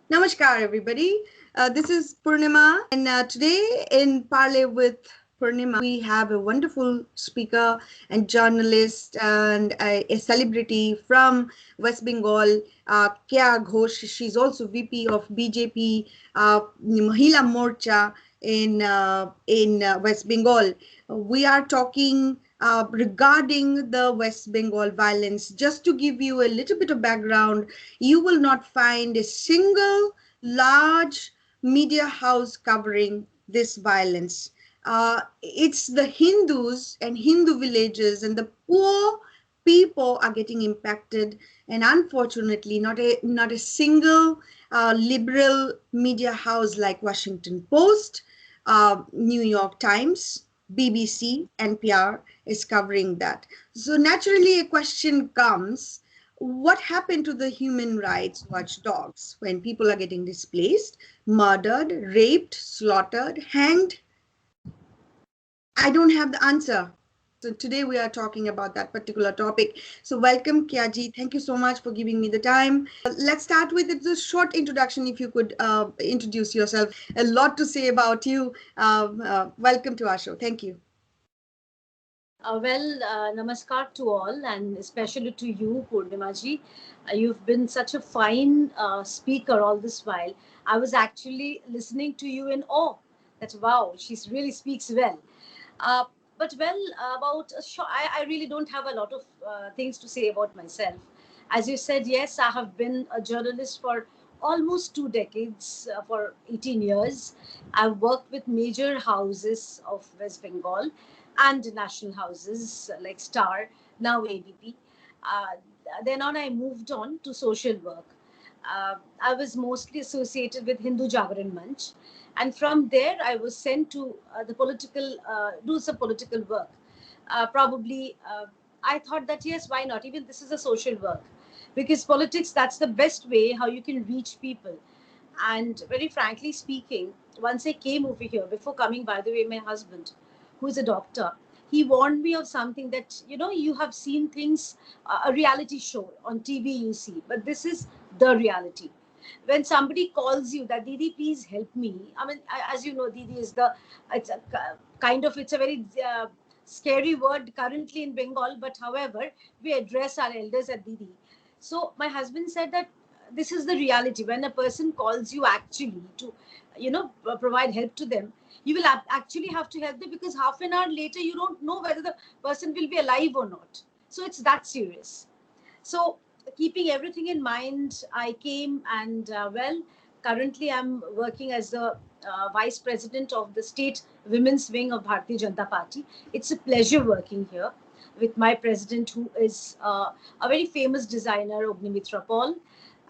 Namaskar, everybody. This is Purnima, and today in Parley with Purnima, we have a wonderful speaker and journalist and a celebrity from West Bengal, Kya Ghosh. She's also VP of BJP Mahila Morcha in West Bengal. We are talking regarding the West Bengal violence. Just to give you a little bit of background, you will not find a single large media house covering this violence. It's the Hindus and Hindu villages and the poor people are getting impacted, and unfortunately, not a single liberal media house like Washington Post, New York Times, BBC, NPR is covering that. So naturally, a question comes: what happened to the human rights watchdogs when people are getting displaced, murdered, raped, slaughtered, hanged? I don't have the answer. So today we are talking about that particular topic. So welcome, Kiaji. Thank you so much for giving me the time. Let's start with a short introduction. If you could introduce yourself, a lot to say about you. Welcome to our show. Thank you. Namaskar to all, and especially to you, Purnimaji. You've been such a fine speaker all this while. I was actually listening to you in awe. That wow, she really speaks well. Uh, about I really don't have a lot of things to say about myself. As you said, yes, I have been a journalist for almost 2 decades, for 18 years. I've worked with major houses of West Bengal and national houses like Star, now ABP. Uh, then on, I moved on to social work. I was mostly associated with Hindu Jagaran Manch, and from there I was sent to the political do some political work. Probably, I thought that yes, why not? Even this is a social work, because politics, that's the best way how you can reach people. And very frankly speaking, once I came over here, before coming, by the way, my husband, who is a doctor, he warned me of something that, you have seen things, a reality show on TV, you see, but this is the reality. When somebody calls you that, Didi, please help me. I mean, as you know, Didi is it's a it's a very scary word currently in Bengal, but however, we address our elders at Didi. So my husband said that this is the reality. When a person calls you actually to, provide help to them, you will actually have to help them, because half an hour later, you don't know whether the person will be alive or not. So it's that serious. So, keeping everything in mind, I came and, currently I'm working as the vice president of the state women's wing of Bharatiya Janata Party. It's a pleasure working here with my president, who is a very famous designer, Ognimitra Paul.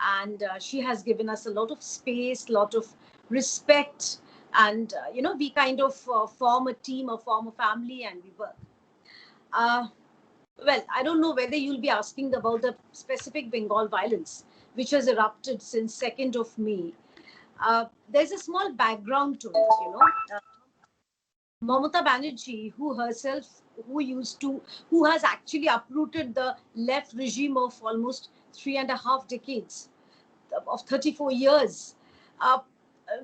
And she has given us a lot of space, lot of respect. And, we kind of form a team, or form a family, and we work. Uh, I don't know whether you'll be asking about the specific Bengal violence, which has erupted since 2nd of May. There's a small background to it. Mamata Banerjee, who has actually uprooted the left regime of almost 3.5 decades, of 34 years. Uh,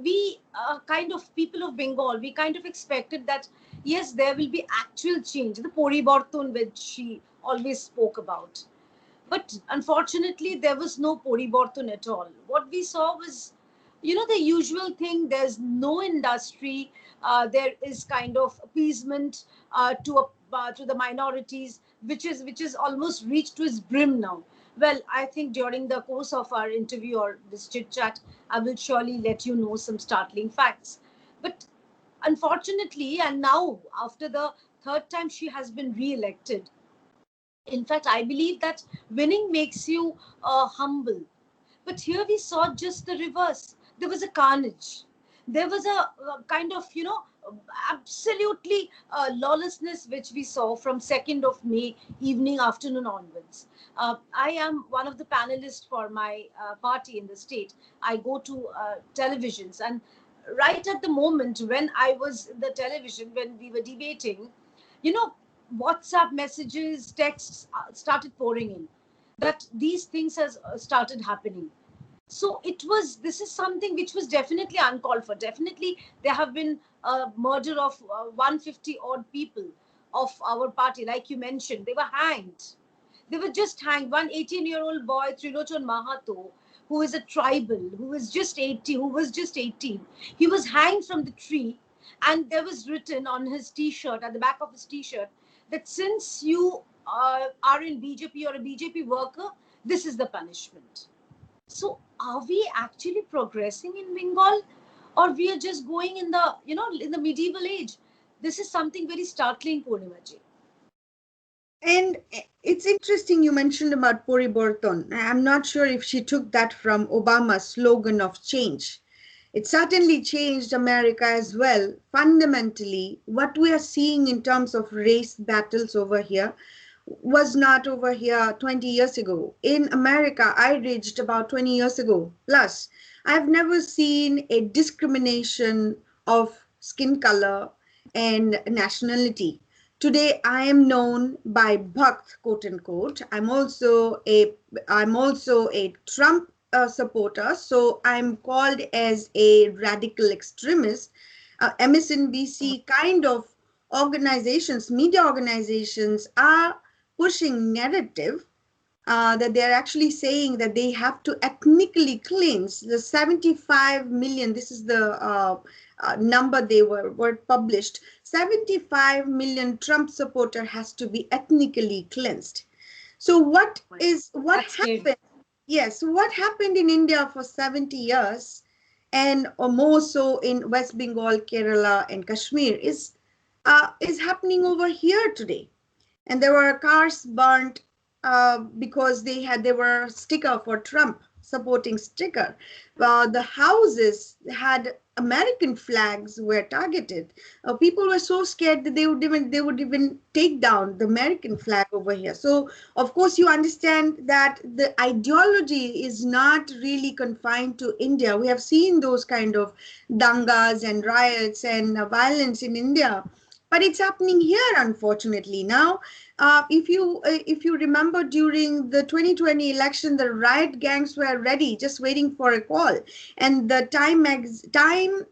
we kind of people of Bengal, we kind of expected that yes, there will be actual change, the Poriborton which she always spoke about. But unfortunately, there was no Poriborton at all. What we saw was, the usual thing. There's no industry. There is kind of appeasement to the minorities, which is almost reached to its brim now. Well, I think during the course of our interview or this chit chat, I will surely let you know some startling facts. But unfortunately, and now after the third time she has been re-elected, in fact, I believe that winning makes you humble. But here we saw just the reverse. There was a carnage. There was a kind of, absolutely lawlessness which we saw from 2nd of May evening, afternoon onwards. I am one of the panelists for my party in the state. I go to televisions, and right at the moment when I was in the television, when we were debating, you know, WhatsApp messages, texts started pouring in that these things has started happening. So this is something which was definitely uncalled for. Definitely there have been a murder of 150 odd people of our party, like you mentioned. They were hanged. They were just hanged. One 18-year-old boy, Trilochon Mahato, who is a tribal, who was just 18, who was just 18. He was hanged from the tree, and there was written on his t-shirt, at the back of his t-shirt, that since you are in BJP or a BJP worker, this is the punishment. So are we actually progressing in Bengal, or we are just going in the, in the medieval age? This is something very startling, Purnimaji. And it's interesting you mentioned about Poriborton. I'm not sure if she took that from Obama's slogan of change. It certainly changed America as well. Fundamentally, what we are seeing in terms of race battles over here was not over here 20 years ago. In America, I reached about 20 years ago. Plus, I've never seen a discrimination of skin color and nationality. Today, I am known by Bhakt, quote unquote. I'm also a Trump supporter, so I'm called as a radical extremist. MSNBC kind of organizations, media organizations are pushing narrative that they're actually saying that they have to ethnically cleanse the 75 million. This is the number they were published. 75 million Trump supporter has to be ethnically cleansed. So what That's scary. happened? Yes, what happened in India for 70 years, and or more so in West Bengal, Kerala, and Kashmir, is happening over here today. And there were cars burnt because they were sticker for Trump, supporting sticker. The houses had American flags were targeted. People were so scared that they would even take down the American flag over here. So of course you understand that the ideology is not really confined to India. We have seen those kind of dangas and riots and violence in India, but it's happening here, unfortunately. Now, if you remember, during the 2020 election, the riot gangs were ready, just waiting for a call, and the Time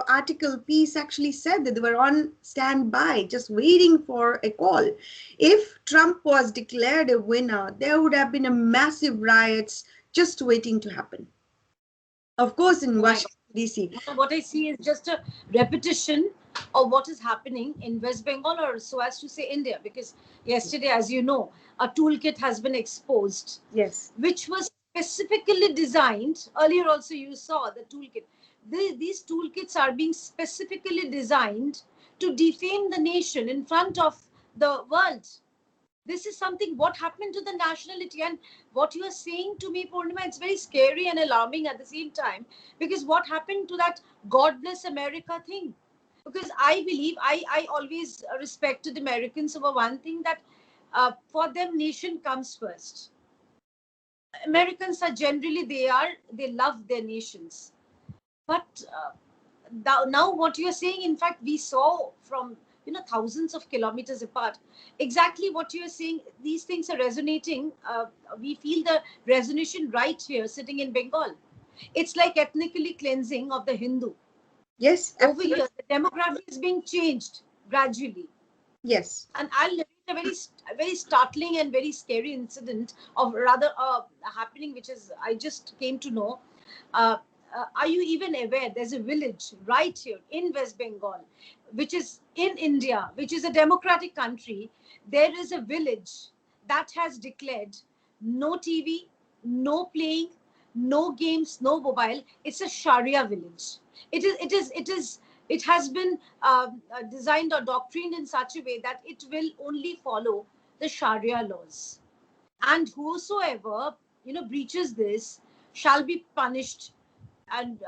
article piece actually said that they were on standby, just waiting for a call. If Trump was declared a winner, there would have been a massive riots just waiting to happen. Of course, in Oh my God. Washington D.C. What I see is just a repetition of what is happening in West Bengal, or so as to say India, because yesterday, as you know, a toolkit has been exposed, Yes. which was specifically designed. Earlier, also, you saw the toolkit. These toolkits are being specifically designed to defame the nation in front of the world. This is something, what happened to the nationality. And what you are saying to me, Purnima, it's very scary and alarming at the same time, because what happened to that God bless America thing? Because I believe, I always respected Americans over one thing, that for them nation comes first. Americans are generally, they love their nations. But now what you're saying, in fact, we saw from, thousands of kilometers apart, exactly what you're saying. These things are resonating. We feel the resonation right here, sitting in Bengal. It's like ethnically cleansing of the Hindu. Yes, Over absolutely. here, the demography is being changed gradually. Yes. And I'll narrate a very startling and very scary incident, of rather happening, which is, I just came to know. Uh, are you even aware? There's a village right here in West Bengal, which is in India, which is a democratic country. There is a village that has declared no TV, no playing, no games, no mobile. It's a Sharia village. It has been designed or doctrined in such a way that it will only follow the Sharia laws, and whosoever breaches this shall be punished. And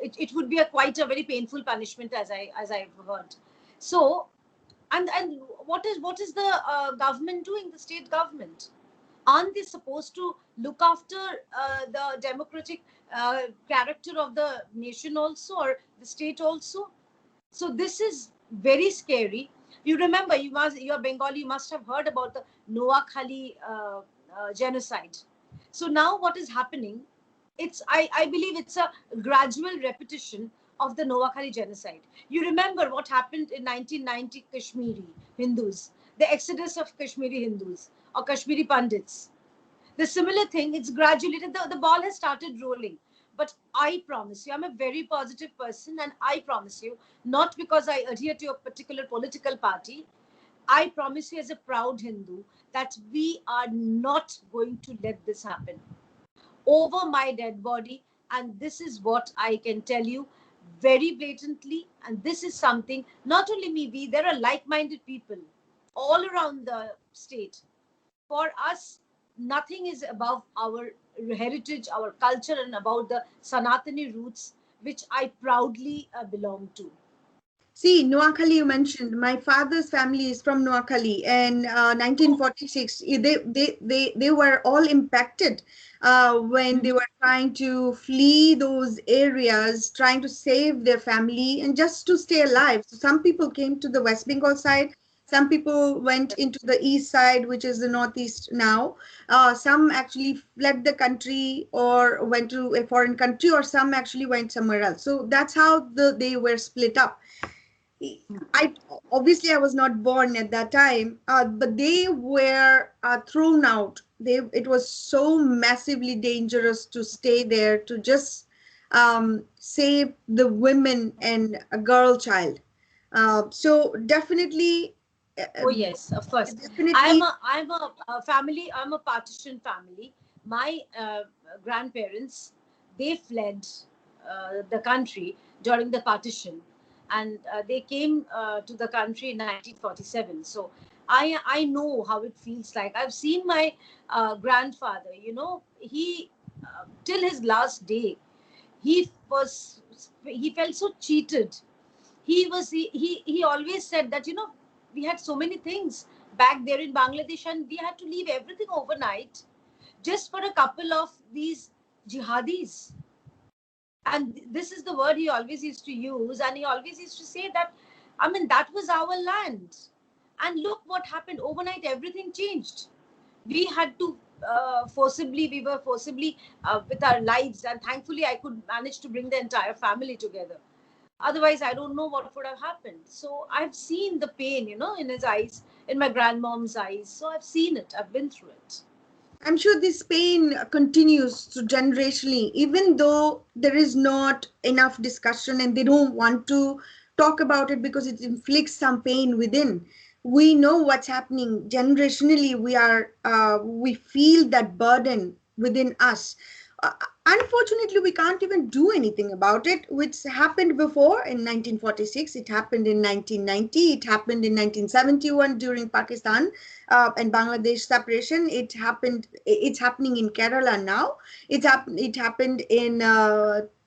it would be quite a very painful punishment, as I've heard. So, and what is the government doing, the state government? Aren't they supposed to look after the democratic character of the nation also, or the state also? So this is very scary. You remember, you're Bengali, you must have heard about the Noakhali genocide. So now what is happening? I believe it's a gradual repetition of the Noakhali genocide. You remember what happened in 1990 Kashmiri Hindus, the exodus of Kashmiri Hindus or Kashmiri Pandits. The similar thing, it's gradually, the ball has started rolling. But I promise you, I'm a very positive person, and I promise you, not because I adhere to a particular political party, I promise you, as a proud Hindu, that we are not going to let this happen over my dead body. And this is what I can tell you very blatantly. And this is something, not only me, there are like minded people all around the state. For us, nothing is above our heritage, our culture, and about the Sanatani roots, which I proudly belong to. See, Noakhali, you mentioned. My father's family is from Noakhali, and 1946, they were all impacted when they were trying to flee those areas, trying to save their family and just to stay alive. So some people came to the West Bengal side. Some people went into the east side, which is the northeast now. Some actually fled the country or went to a foreign country, or some actually went somewhere else. So that's how they were split up. I obviously I was not born at that time, but they were thrown out. It was so massively dangerous to stay there to just save the women and a girl child. So definitely, Oh yes, of course. definitely. I'm a family. I'm a partition family. My grandparents, they fled the country during the partition, and they came to the country in 1947. So I know how it feels like. I've seen my grandfather. You know, he till his last day, he was he felt so cheated. He always said that, you know, we had so many things back there in Bangladesh, and we had to leave everything overnight just for a couple of these jihadis. And this is the word he always used to use, and he always used to say that, I mean, that was our land. And look what happened overnight. Everything changed. We had to we were forcibly with our lives, and thankfully I could manage to bring the entire family together. Otherwise, I don't know what would have happened. So I've seen the pain, you know, in his eyes, in my grandmom's eyes. So I've seen it, I've been through it. I'm sure this pain continues to generationally, even though there is not enough discussion and they don't want to talk about it because it inflicts some pain within. We know what's happening generationally. We feel that burden within us. Uh, Unfortunately, we can't even do anything about it, which happened before in 1946. It happened in 1990. It happened in 1971 during Pakistan and Bangladesh separation. It's happening in Kerala now. It happened in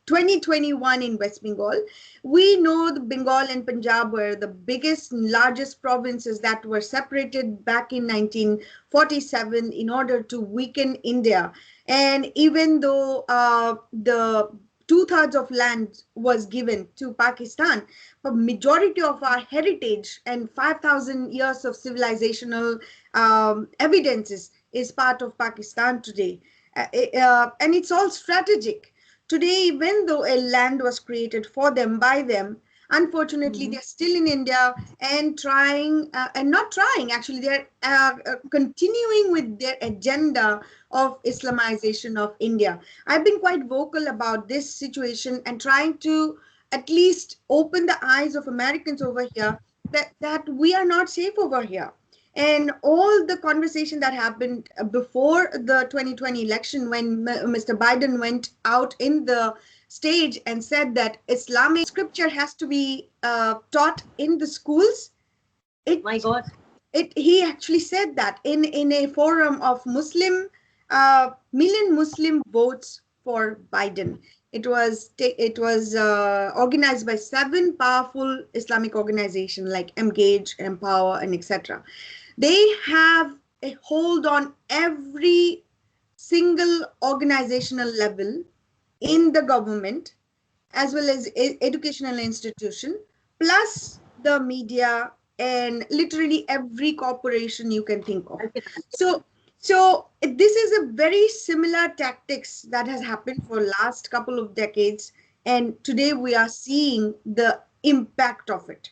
2021 in West Bengal. We know the Bengal and Punjab were the biggest and largest provinces that were separated back in 1947 in order to weaken India. And even though the two-thirds of land was given to Pakistan, but majority of our heritage and 5,000 years of civilizational evidences is part of Pakistan today. And it's all strategic. Today, even though a land was created for them, by them, unfortunately, they're still in India and trying, and not trying, actually, they're continuing with their agenda of Islamization of India. I've been quite vocal about this situation and trying to at least open the eyes of Americans over here that we are not safe over here. And all the conversation that happened before the 2020 election, when Mr. Biden went out in the stage and said that Islamic scripture has to be taught in the schools. My God. He actually said that in a forum of million Muslim votes for Biden. It was organized by 7 powerful Islamic organizations like Engage, Empower, and etc. They have a hold on every single organizational level in the government as well as educational institution, plus the media and literally every corporation you can think of. So So this is a very similar tactics that has happened for last couple of decades, and today we are seeing the impact of it.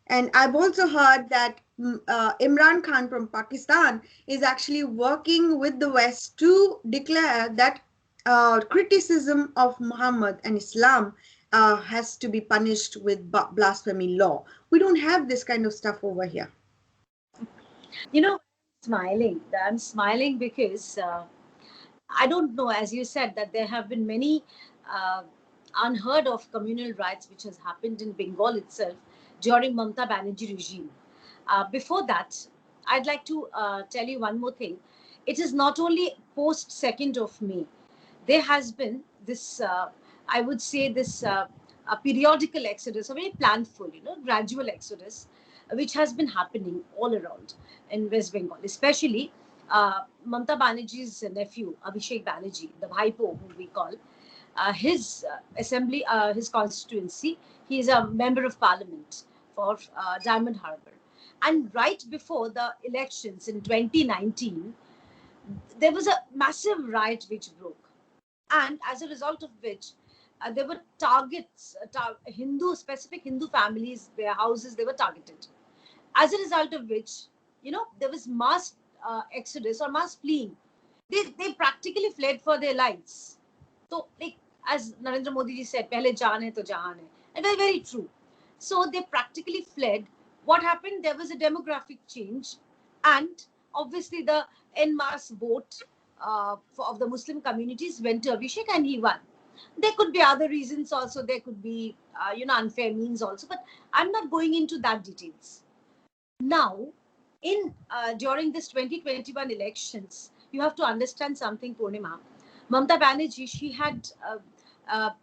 And I've also heard that Imran Khan from Pakistan is actually working with the West to declare that criticism of Muhammad and Islam has to be punished with blasphemy law. We don't have this kind of stuff over here. You know, smiling. I'm smiling because I don't know, as you said, that there have been many uh, unheard of communal riots which has happened in Bengal itself during Mamata Banerjee regime. Before that, I'd like to tell you one more thing. It is not only post 2nd of May. There has been this, I would say, this a periodical exodus, a very planful, gradual exodus, which has been happening all around in West Bengal, especially Mamata Banerjee's nephew, Abhishek Banerjee, the Bhaipo, who we call, his assembly, his constituency, he is a member of parliament for Diamond Harbour. And right before the elections in 2019, there was a massive riot which broke. And as a result of which, there were targets, specific Hindu families, their houses, they were targeted. As a result of which, there was mass exodus or mass fleeing. They practically fled for their lives. So, like as Narendra Modi ji said, "Pehle jaan hai to jahan hai," and very very true. So they practically fled. What happened? There was a demographic change, and obviously the en masse vote of the Muslim communities went to Abhishek, and he won. There could be other reasons also. There could be unfair means also, but I'm not going into that details. Now, in during this 2021 elections, you have to understand something, Purnima. Mamata Banerjee, she had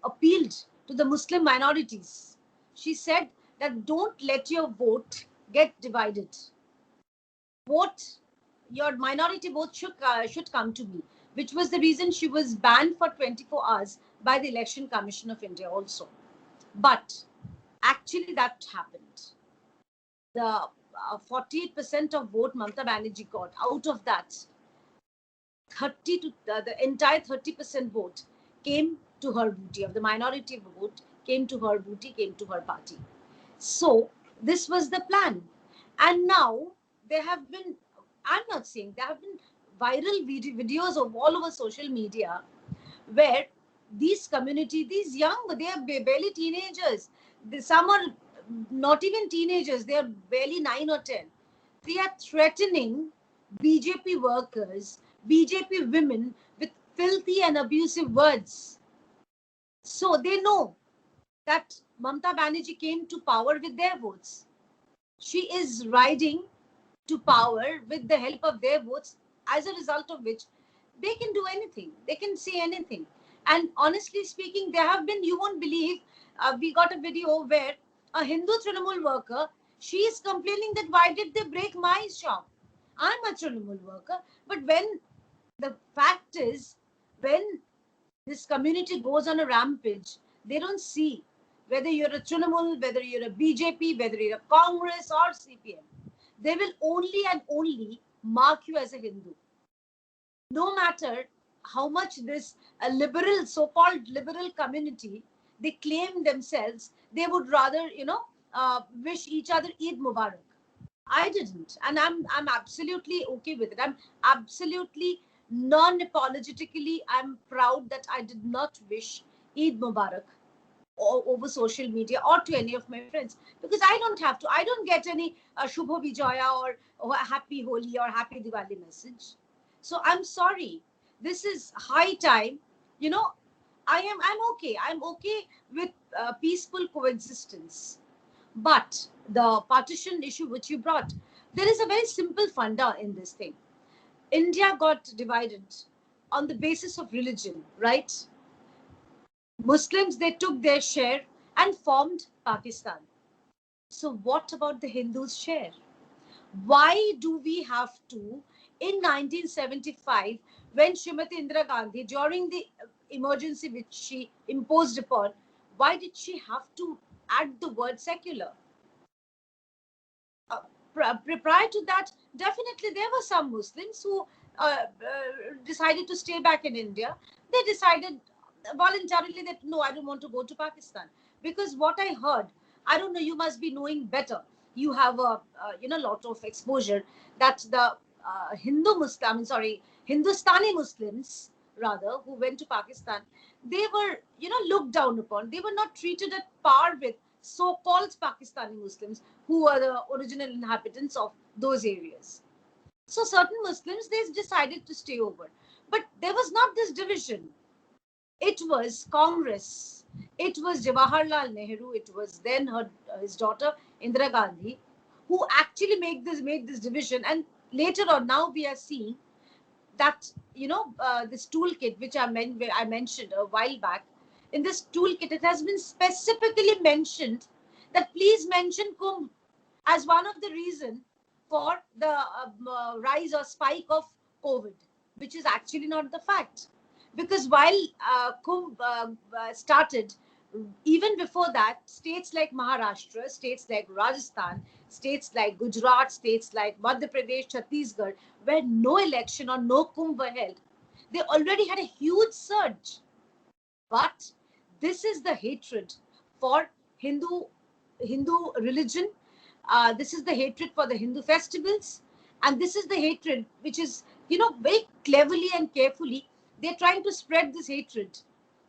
appealed to the Muslim minorities. She said that don't let your vote get divided. Vote, your minority vote should come to me, which was the reason she was banned for 24 hours by the Election Commission of India also. But actually, that happened. The 48% of vote Mamata Banerjee got. Out of that, 30 to the entire 30% vote came to her booty. Of the minority vote came to her booty, came to her party. So this was the plan. And now there have been, I'm not saying, there have been viral videos of all over social media where these community, these young, they are barely teenagers. Some are not even teenagers, they are barely 9 or 10. They are threatening BJP workers, BJP women with filthy and abusive words. So they know that Mamata Banerjee came to power with their votes. She is riding to power with the help of their votes, as a result of which they can do anything, they can say anything. And honestly speaking, there have been, you won't believe, we got a video where a Hindu Trinamool worker, she is complaining that why did they break my shop? I'm a Trinamool worker. But when the fact is, when this community goes on a rampage, they don't see whether you're a Trinamool, whether you're a BJP, whether you're a Congress or CPM. They will only and only mark you as a Hindu. No matter how much this liberal, so-called liberal community, they claim themselves, they would rather, wish each other Eid Mubarak. I didn't, and I'm absolutely okay with it. I'm absolutely non-apologetically. I'm proud that I did not wish Eid Mubarak over social media or to any of my friends, because I don't have to. I don't get any Shubho Vijaya or Happy Holi or Happy Diwali message. So I'm sorry. This is high time. You know, I'm okay. I'm okay with peaceful coexistence. But the partition issue which you brought, there is a very simple funda in this thing. India got divided on the basis of religion, right? Muslims, they took their share and formed Pakistan. So what about the Hindus' share? Why do we have to, in 1975, when Srimati Indira Gandhi, during the emergency which she imposed upon, why did she have to add the word secular? Prior to that, definitely there were some Muslims who decided to stay back in India. They decided voluntarily that no, I don't want to go to Pakistan, because what I heard, I don't know, you must be knowing better. You have a lot of exposure that the Hindu Muslim, sorry, Hindustani Muslims rather, who went to Pakistan, they were looked down upon. They were not treated at par with so-called Pakistani Muslims who were the original inhabitants of those areas. So certain Muslims, they decided to stay over. But there was not this division. It was Congress. It was Jawaharlal Nehru. It was then his daughter Indira Gandhi, who actually made this division. And later on, now we are seeing that this toolkit which I mentioned a while back. In this toolkit, it has been specifically mentioned that please mention Kumbh as one of the reason for the rise or spike of COVID, which is actually not the fact. Because while Kumbh started, even before that, states like Maharashtra, states like Rajasthan, states like Gujarat, states like Madhya Pradesh, Chhattisgarh, where no election or no Kumbh were held, they already had a huge surge. But this is the hatred for Hindu religion. This is the hatred for the Hindu festivals, and this is the hatred which is very cleverly and carefully they're trying to spread this hatred.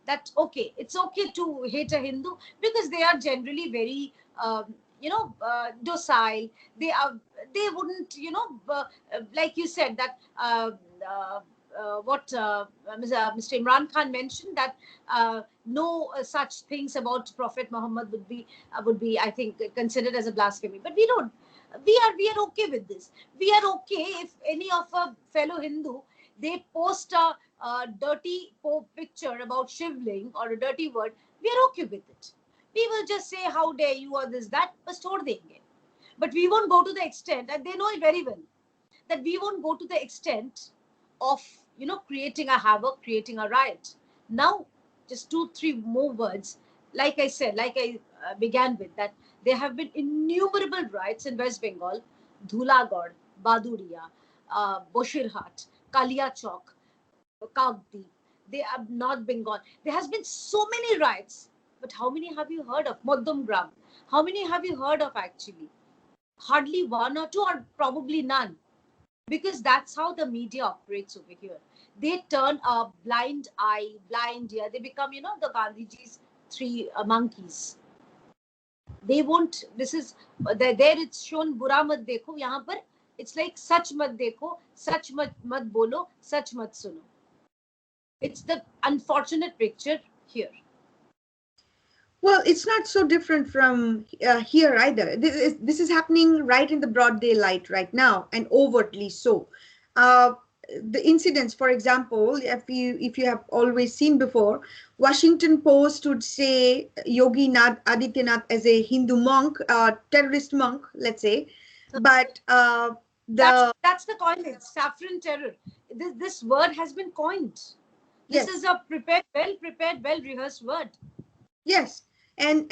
That okay, it's okay to hate a Hindu because they are generally very docile. They wouldn't like you said that what Mr. Imran Khan mentioned, that no such things about Prophet Muhammad would be, I think, considered as a blasphemy. But we don't. We are okay with this. We are okay if any of a fellow Hindu, they post a dirty picture about Shivling or a dirty word. We are okay with it. We will just say how dare you or this that, bas chhod denge. But we won't go to the extent, and they know it very well, that we won't go to the extent of creating a havoc, creating a riot. Now, just 2 3 more words. Like I said, like I began with, that there have been innumerable riots in West Bengal: Dhulagad, Baduria, Boshirhat, Kalia Chowk, Kagdi. They have not been gone. There has been so many riots, but how many have you heard of? Moddamgram. How many have you heard of actually? Hardly one or two, or probably none, because that's how the media operates over here. They turn a blind eye, blind ear. They become, the Gandhiji's three monkeys. They won't. This is there. It's shown. Bura mat dekho. Yahan par it's like sach mat dekho, sach mat bolo, sach mat suno. It's the unfortunate picture here. Well, it's not so different from here either. This is happening right in the broad daylight right now, and overtly so. The incidents, for example, if you have always seen before, Washington Post would say Yogi Adityanath as a Hindu monk, terrorist monk, let's say, but that's the coinage, saffron terror. This word has been coined. This is a well prepared, well rehearsed word. Yes, and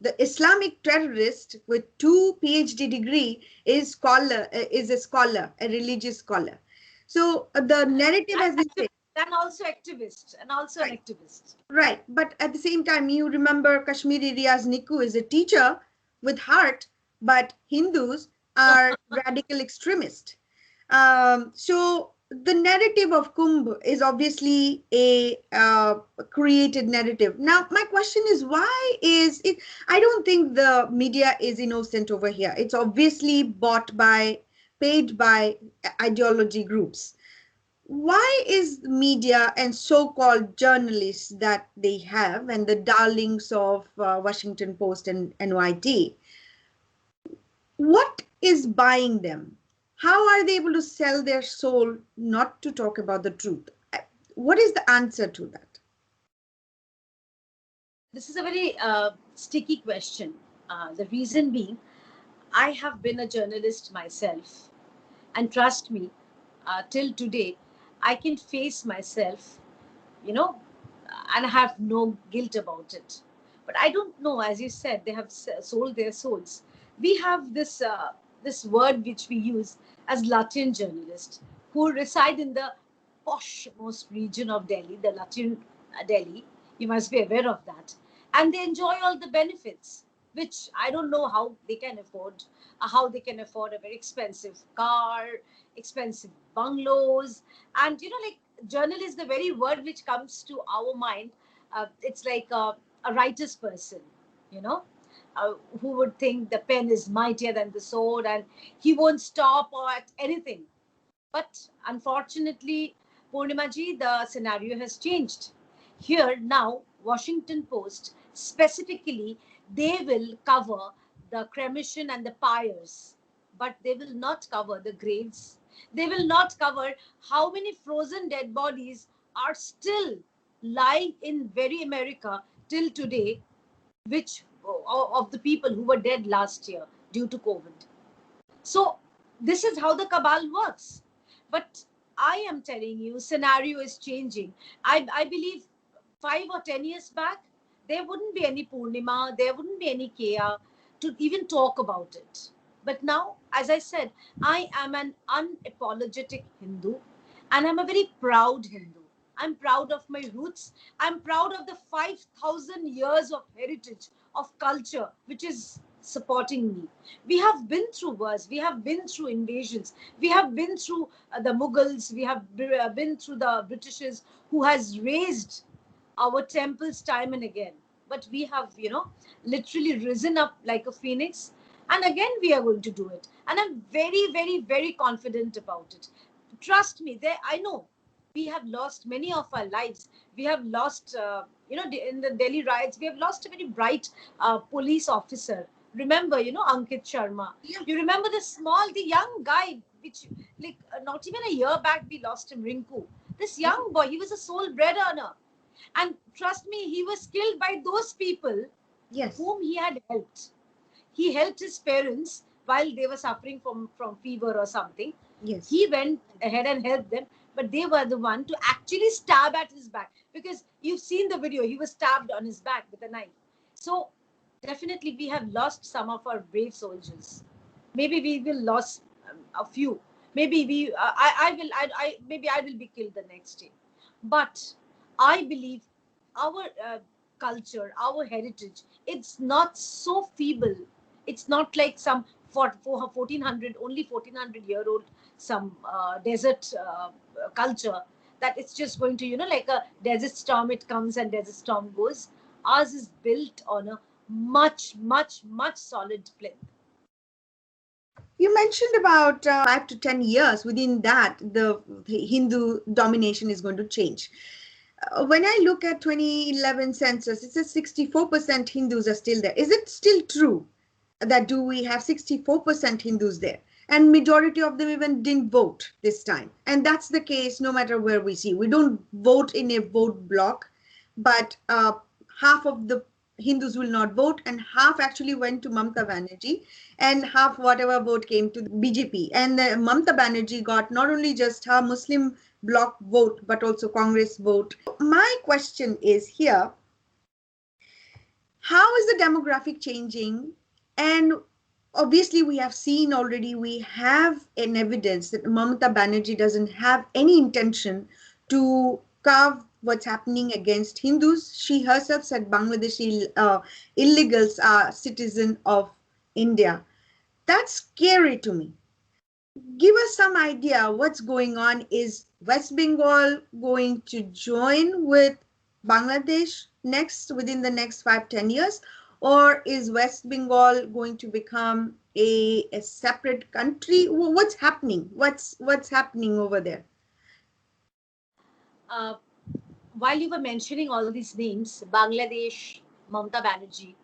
the Islamic terrorist with 2 PhD degree is a scholar, a religious scholar. So the narrative has been said. And also activist, and also right. An activist. Right, but at the same time, you remember Kashmiri Riaz Nikku is a teacher with heart, but Hindus are radical extremists. So the narrative of Kumbh is obviously a created narrative. Now, my question is, why is it? I don't think the media is innocent over here. It's obviously paid by ideology groups. Why is the media and so-called journalists that they have, and the darlings of Washington Post and NYT, what is buying them? How are they able to sell their soul not to talk about the truth? What is the answer to that? This is a very sticky question. The reason being, I have been a journalist myself. And trust me, till today, I can face myself, and I have no guilt about it. But I don't know, as you said, they have sold their souls. We have this this word which we use as Latvian journalists who reside in the posh most region of Delhi, the Latvian Delhi. You must be aware of that. And they enjoy all the benefits, which I don't know how they can afford, how they can afford a very expensive car, expensive bungalows. And, like journalist, the very word which comes to our mind, it's like a writer's person, you know, who would think the pen is mightier than the sword and he won't stop or at anything. But unfortunately, Purnimaji, the scenario has changed. Here now, Washington Post specifically, they will cover the cremation and the pyres, but they will not cover the graves. They will not cover how many frozen dead bodies are still lying in very America till today, which of the people who were dead last year due to COVID. So this is how the cabal works. But I am telling you, scenario is changing. I believe 5 or 10 years back, there wouldn't be any Purnima, there wouldn't be any Kea to even talk about it. But now, as I said, I am an unapologetic Hindu and I'm a very proud Hindu. I'm proud of my roots. I'm proud of the 5,000 years of heritage, of culture, which is supporting me. We have been through wars, we have been through invasions, we have been through the Mughals, we have been through the Britishers who has raised our temples time and again. But we have, literally risen up like a phoenix. And again, we are going to do it. And I'm very, very, very confident about it. Trust me, there, I know we have lost many of our lives. We have lost, in the Delhi riots, we have lost a very bright police officer. Remember, Ankit Sharma. Yeah. You remember the young guy, which, like, not even a year back, we lost him, Rinku. This young boy, he was a sole bread earner. And trust me, he was killed by those people Yes. whom he had helped. He helped his parents while they were suffering from fever or something. Yes. He went ahead and helped them, but they were the one to actually stab at his back, because you've seen the video. He was stabbed on his back with a knife. So definitely we have lost some of our brave soldiers. Maybe we will lose a few. Maybe maybe I will be killed the next day. But I believe our culture, our heritage, it's not so feeble. It's not like some for 1400, only 1400-year-old, some desert culture, that it's just going to, like a desert storm, it comes and desert storm goes. Ours is built on a much, much, much solid plinth. You mentioned about 5 to 10 years. Within that, the Hindu domination is going to change. When I look at 2011 census, it says 64% Hindus are still there. Is it still true that do we have 64% Hindus there? And majority of them even didn't vote this time. And that's the case no matter where we see. We don't vote in a vote block, but half of the Hindus will not vote and half actually went to Mamata Banerjee and half whatever vote came to the BJP. And Mamata Banerjee got not only just her Muslim bloc vote, but also Congress vote. My question is here, how is the demographic changing? And obviously we have seen already, we have an evidence that Mamata Banerjee doesn't have any intention to carve what's happening against Hindus. She herself said Bangladeshi illegals are citizens of India. That's scary to me. Give us some idea what's going on. Is West Bengal going to join with Bangladesh within the next 5-10 years? Or is West Bengal going to become a separate country? What's happening? What's happening over there? While you were mentioning all these names, Bangladesh, Mamata Banerjee,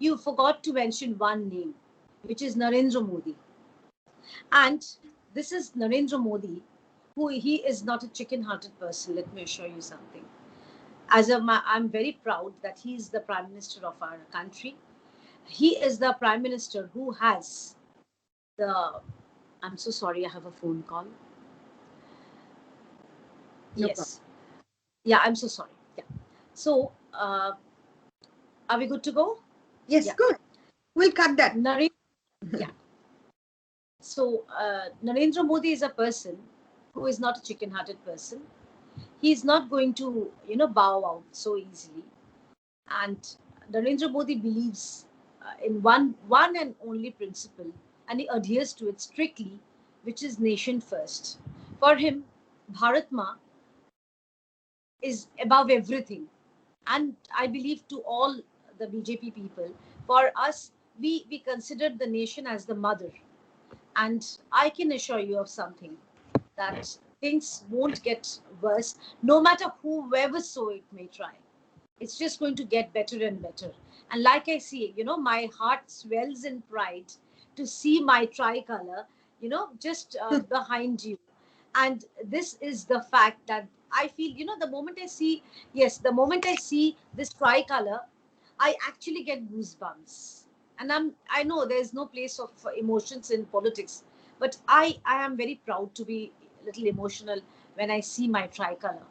you forgot to mention one name, which is Narendra Modi. And this is Narendra Modi, who he is not a chicken-hearted person. Let me assure you something. I'm very proud that he is the Prime Minister of our country. He is the Prime Minister who has I'm so sorry, I have a phone call. No Yes. problem. Yeah, I'm so sorry. Yeah. So, are we good to go? Yes, Yeah. good. We'll cut that. Yeah. So Narendra Modi is a person who is not a chicken-hearted person. He is not going to, bow out so easily. And Narendra Modi believes in one and only principle, and he adheres to it strictly, which is nation first. For him, Bharat Ma is above everything. And I believe to all the BJP people, for us, we consider the nation as the mother. And I can assure you of something, that things won't get worse, no matter whoever so it may try. It's just going to get better and better. And like I see, my heart swells in pride to see my tricolor, just behind you. And this is the fact that I feel, the moment I see this tricolor, I actually get goosebumps. And I know there's no place of emotions in politics, but I am very proud to be a little emotional when I see my tricolor.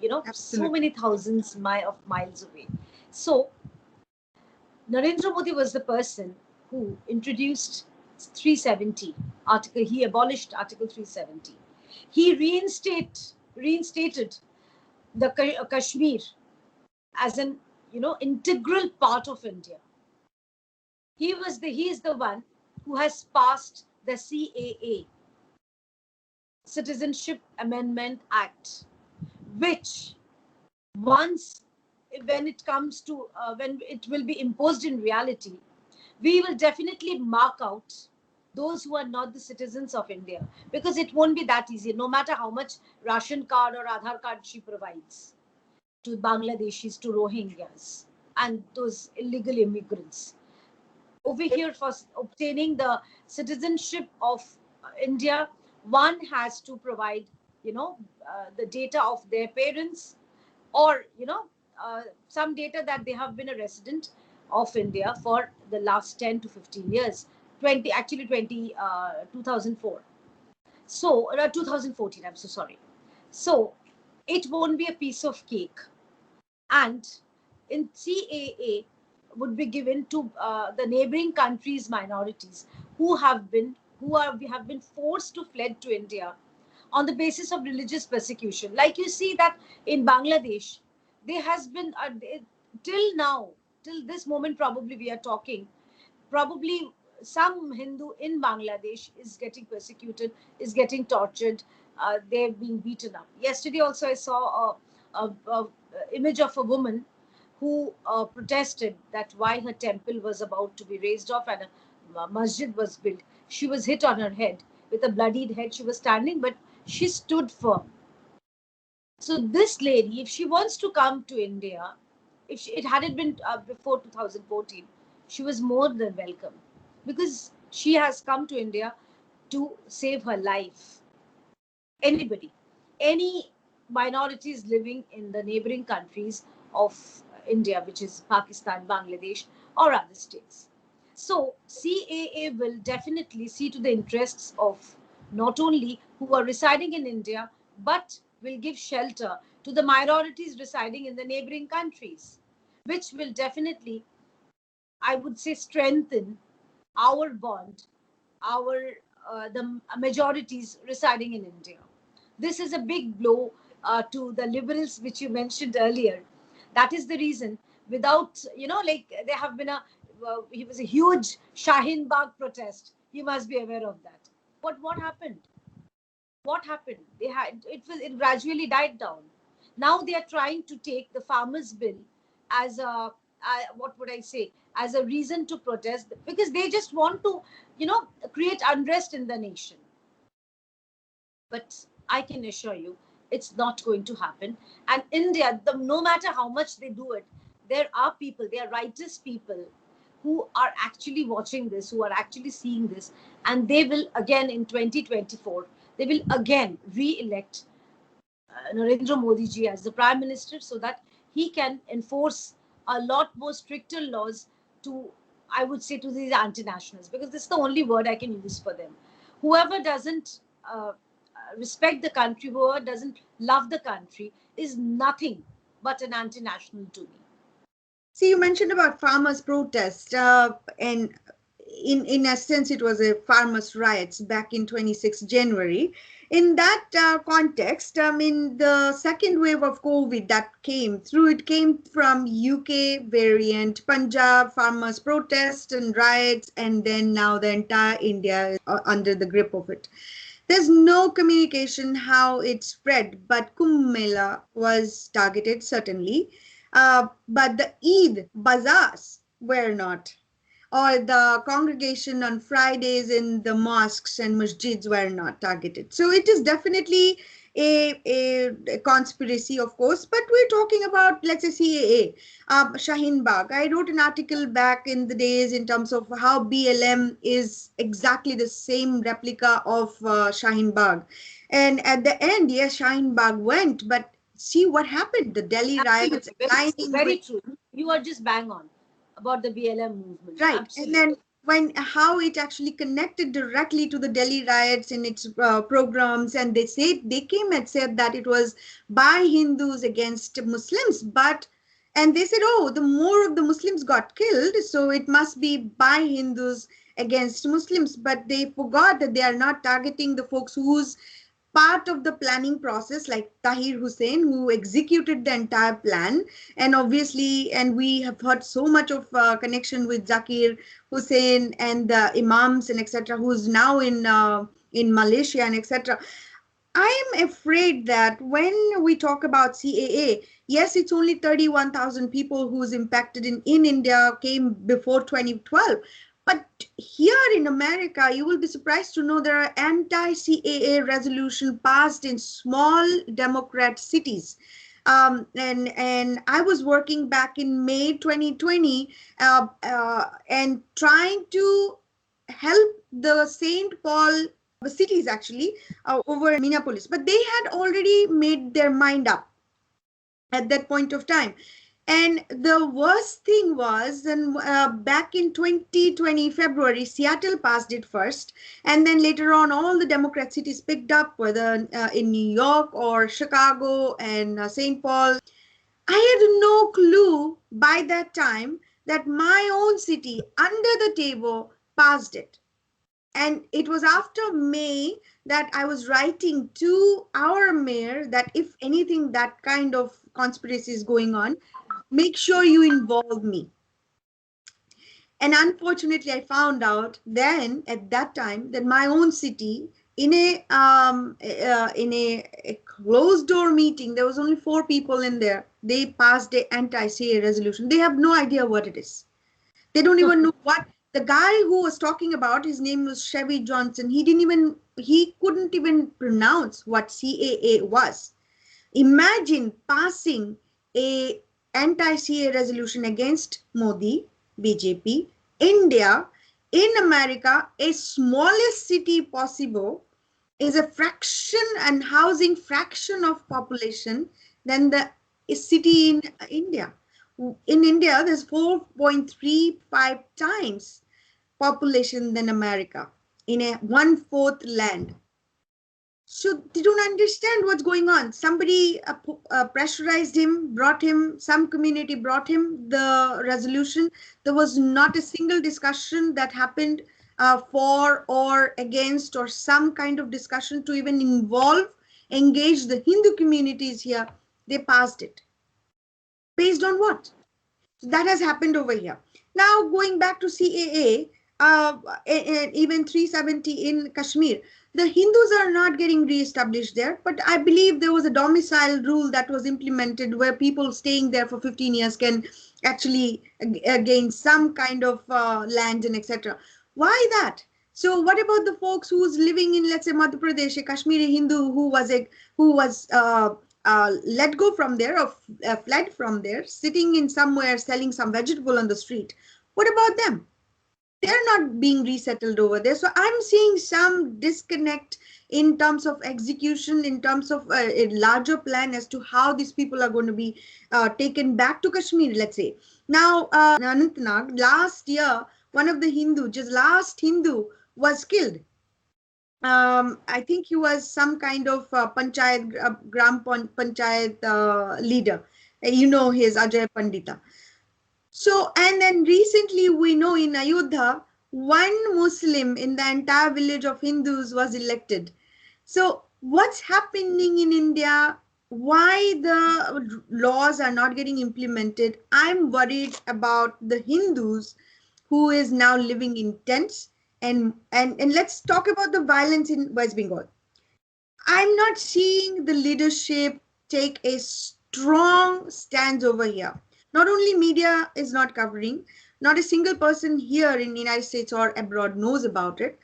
So Absolutely. many thousands of miles away. So Narendra Modi was the person who introduced 370 article. He abolished Article 370. He reinstated the Kashmir as an integral part of India. He is the one who has passed the CAA, Citizenship Amendment Act, which once, when it comes to when it will be imposed in reality, we will definitely mark out those who are not the citizens of India, because it won't be that easy, no matter how much ration card or Aadhaar card she provides to Bangladeshis, to Rohingyas, and those illegal immigrants. Over here, for obtaining the citizenship of India, one has to provide, the data of their parents, or some data that they have been a resident of India for the last 10 to 15 years, 20 actually 2004. So 2014, I'm so sorry. So it won't be a piece of cake. And in CAA would be given to the neighboring countries' minorities we have been forced to fled to India on the basis of religious persecution. Like you see that in Bangladesh, there has been till now, till this moment, probably we are talking, probably some Hindu in Bangladesh is getting persecuted, is getting tortured, they're being beaten up. Yesterday also I saw a image of a woman who protested that why her temple was about to be raised off and a masjid was built. She was hit on her head with a bloodied head. She was standing, but she stood firm. So this lady, if she wants to come to India, it hadn't been before 2014, she was more than welcome, because she has come to India to save her life. Anybody, any minorities living in the neighboring countries of India, which is Pakistan, Bangladesh, or other states. So CAA will definitely see to the interests of not only who are residing in India, but will give shelter to the minorities residing in the neighboring countries, which will definitely, I would say, strengthen our bond, our the majorities residing in India. This is a big blow to the liberals, which you mentioned earlier. That is the reason. Without, like there have been he was a huge Shaheen Bagh protest. You must be aware of that. What happened? What happened? It gradually died down. Now they are trying to take the farmers' bill as what would I say, as a reason to protest, because they just want to, create unrest in the nation. But I can assure you, it's not going to happen. And India, no matter how much they do it, there are people, there are righteous people who are actually watching this, who are actually seeing this, and they will again in 2024, they will again re-elect Narendra Modi ji as the Prime Minister, so that he can enforce a lot more stricter laws to, I would say, to these anti-nationals, because this is the only word I can use for them. Whoever doesn't respect the country, whoever doesn't love the country, is nothing but an anti-national to me. See, you mentioned about farmers' protest, and in essence, it was a farmers' riots back in 26 January. In that context, I mean, the second wave of COVID that came through, it came from UK variant, Punjab farmers' protest and riots, and then now the entire India is under the grip of it. There's no communication how it spread, but Kumbh Mela was targeted, certainly. But the Eid bazaars were not, or the congregation on Fridays in the mosques and masjids were not targeted. So it is definitely a conspiracy, of course, but we're talking about, let's say, CAA, Shaheen Bagh. I wrote an article back in the days in terms of how BLM is exactly the same replica of Shaheen Bagh. And at the end, yes, Shaheen Bagh went, but see what happened. The Delhi riots, Absolutely. Very true. You are just bang on about the BLM movement. right. Absolutely. And then how it actually connected directly to the Delhi riots in its programs, and they came and said that it was by Hindus against Muslims, and they said, oh, the more of the Muslims got killed, so it must be by Hindus against Muslims, but they forgot that they are not targeting the folks whose part of the planning process, like Tahir Hussain, who executed the entire plan. And obviously, and we have heard so much of connection with Zakir Hussain and the imams and etc., who's now in Malaysia and etc. I am afraid that when we talk about CAA, yes, it's only 31,000 people who's impacted in India came before 2012. But here in America, you will be surprised to know there are anti-CAA resolution passed in small Democrat cities. And I was working back in May 2020 and trying to help the St. Paul cities actually over Minneapolis, but they had already made their mind up at that point of time. And the worst thing was, then back in 2020 February, Seattle passed it first, and then later on, all the Democrat cities picked up, whether in New York or Chicago and St. Paul. I had no clue by that time that my own city, under the table, passed it. And it was after May that I was writing to our mayor that if anything, that kind of conspiracy is going on, make sure you involve me. And unfortunately, I found out then at that time that my own city, in a closed door meeting, there was only 4 people in there. They passed the anti-CA resolution. They have no idea what it is. They don't even know what the guy who was talking about, his name was Chevy Johnson. He couldn't even pronounce what CAA was. Imagine passing a anti-CA resolution against Modi, BJP, India, in America, a smallest city possible is a fraction and housing fraction of population than the city in India. In India, there's 4.35 times population than America in a 1/4 land. So they don't understand what's going on. Somebody pressurized him, brought him, some community brought him the resolution. There was not a single discussion that happened for or against, or some kind of discussion to even engage the Hindu communities here. They passed it. Based on what? So that has happened over here. Now going back to CAA, even 370 in Kashmir, the Hindus are not getting re-established there, but I believe there was a domicile rule that was implemented where people staying there for 15 years can actually gain some kind of land and etc. Why that? So what about the folks who's living in, let's say, Madhya Pradesh, a Kashmiri Hindu who was let go from there, or fled from there, sitting in somewhere selling some vegetable on the street? What about them? They're not being resettled over there. So I'm seeing some disconnect in terms of execution, in terms of a larger plan as to how these people are going to be taken back to Kashmir, let's say. Now, Anantnag, last year, one of the last Hindu was killed. I think he was some kind of panchayat, gram panchayat leader. You know, his Ajay Pandita. So, and then recently we know in Ayodhya, one Muslim in the entire village of Hindus was elected. So, what's happening in India? Why the laws are not getting implemented? I'm worried about the Hindus who is now living in tents. And let's talk about the violence in West Bengal. I'm not seeing the leadership take a strong stance over here. Not only media is not covering, not a single person here in the United States or abroad knows about it.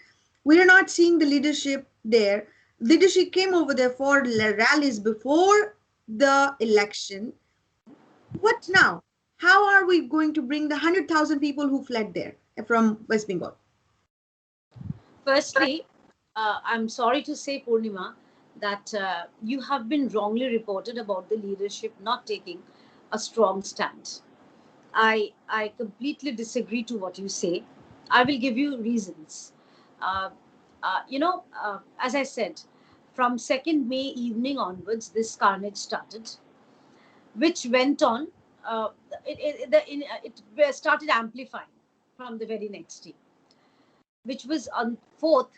We are not seeing the leadership there. Leadership came over there for rallies before the election. What now? How are we going to bring the 100,000 people who fled there from West Bengal? Firstly, I'm sorry to say, Purnima, that you have been wrongly reported about the leadership not taking a strong stand. I completely disagree to what you say. I will give you reasons. Uh, as I said, from 2nd May evening onwards, this carnage started, which went on. It started amplifying from the very next day, which was on 4th.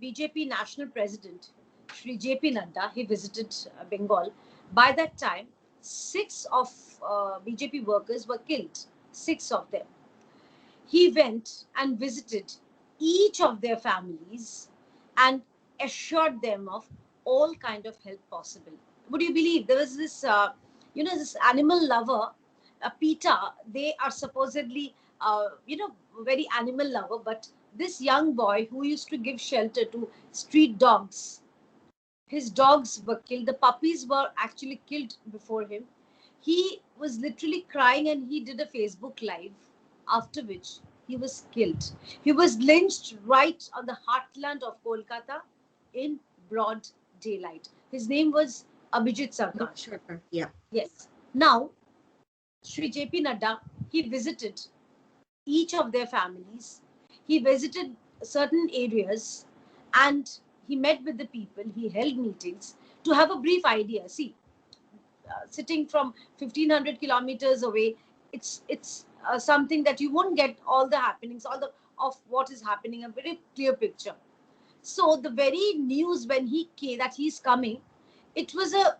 BJP National President Shri JP Nadda, he visited Bengal. By that time, six of BJP workers were killed. Six of them. He went and visited each of their families and assured them of all kind of help possible. Would you believe there was this, this animal lover, PETA? They are supposedly, very animal lover, but this young boy who used to give shelter to street dogs, his dogs were killed. The puppies were actually killed before him. He was literally crying and he did a Facebook Live, after which he was killed. He was lynched right on the heartland of Kolkata in broad daylight. His name was Abhijit Sarkar. Sure. Yeah. Yes. Now, Sri JP Nadda, he visited each of their families. He visited certain areas and he met with the people. He held meetings to have a brief idea. See, sitting from 1500 kilometers away, it's something that you won't get all the happenings, all the of what is happening, a very clear picture. So the very news when he came that he's coming, it was a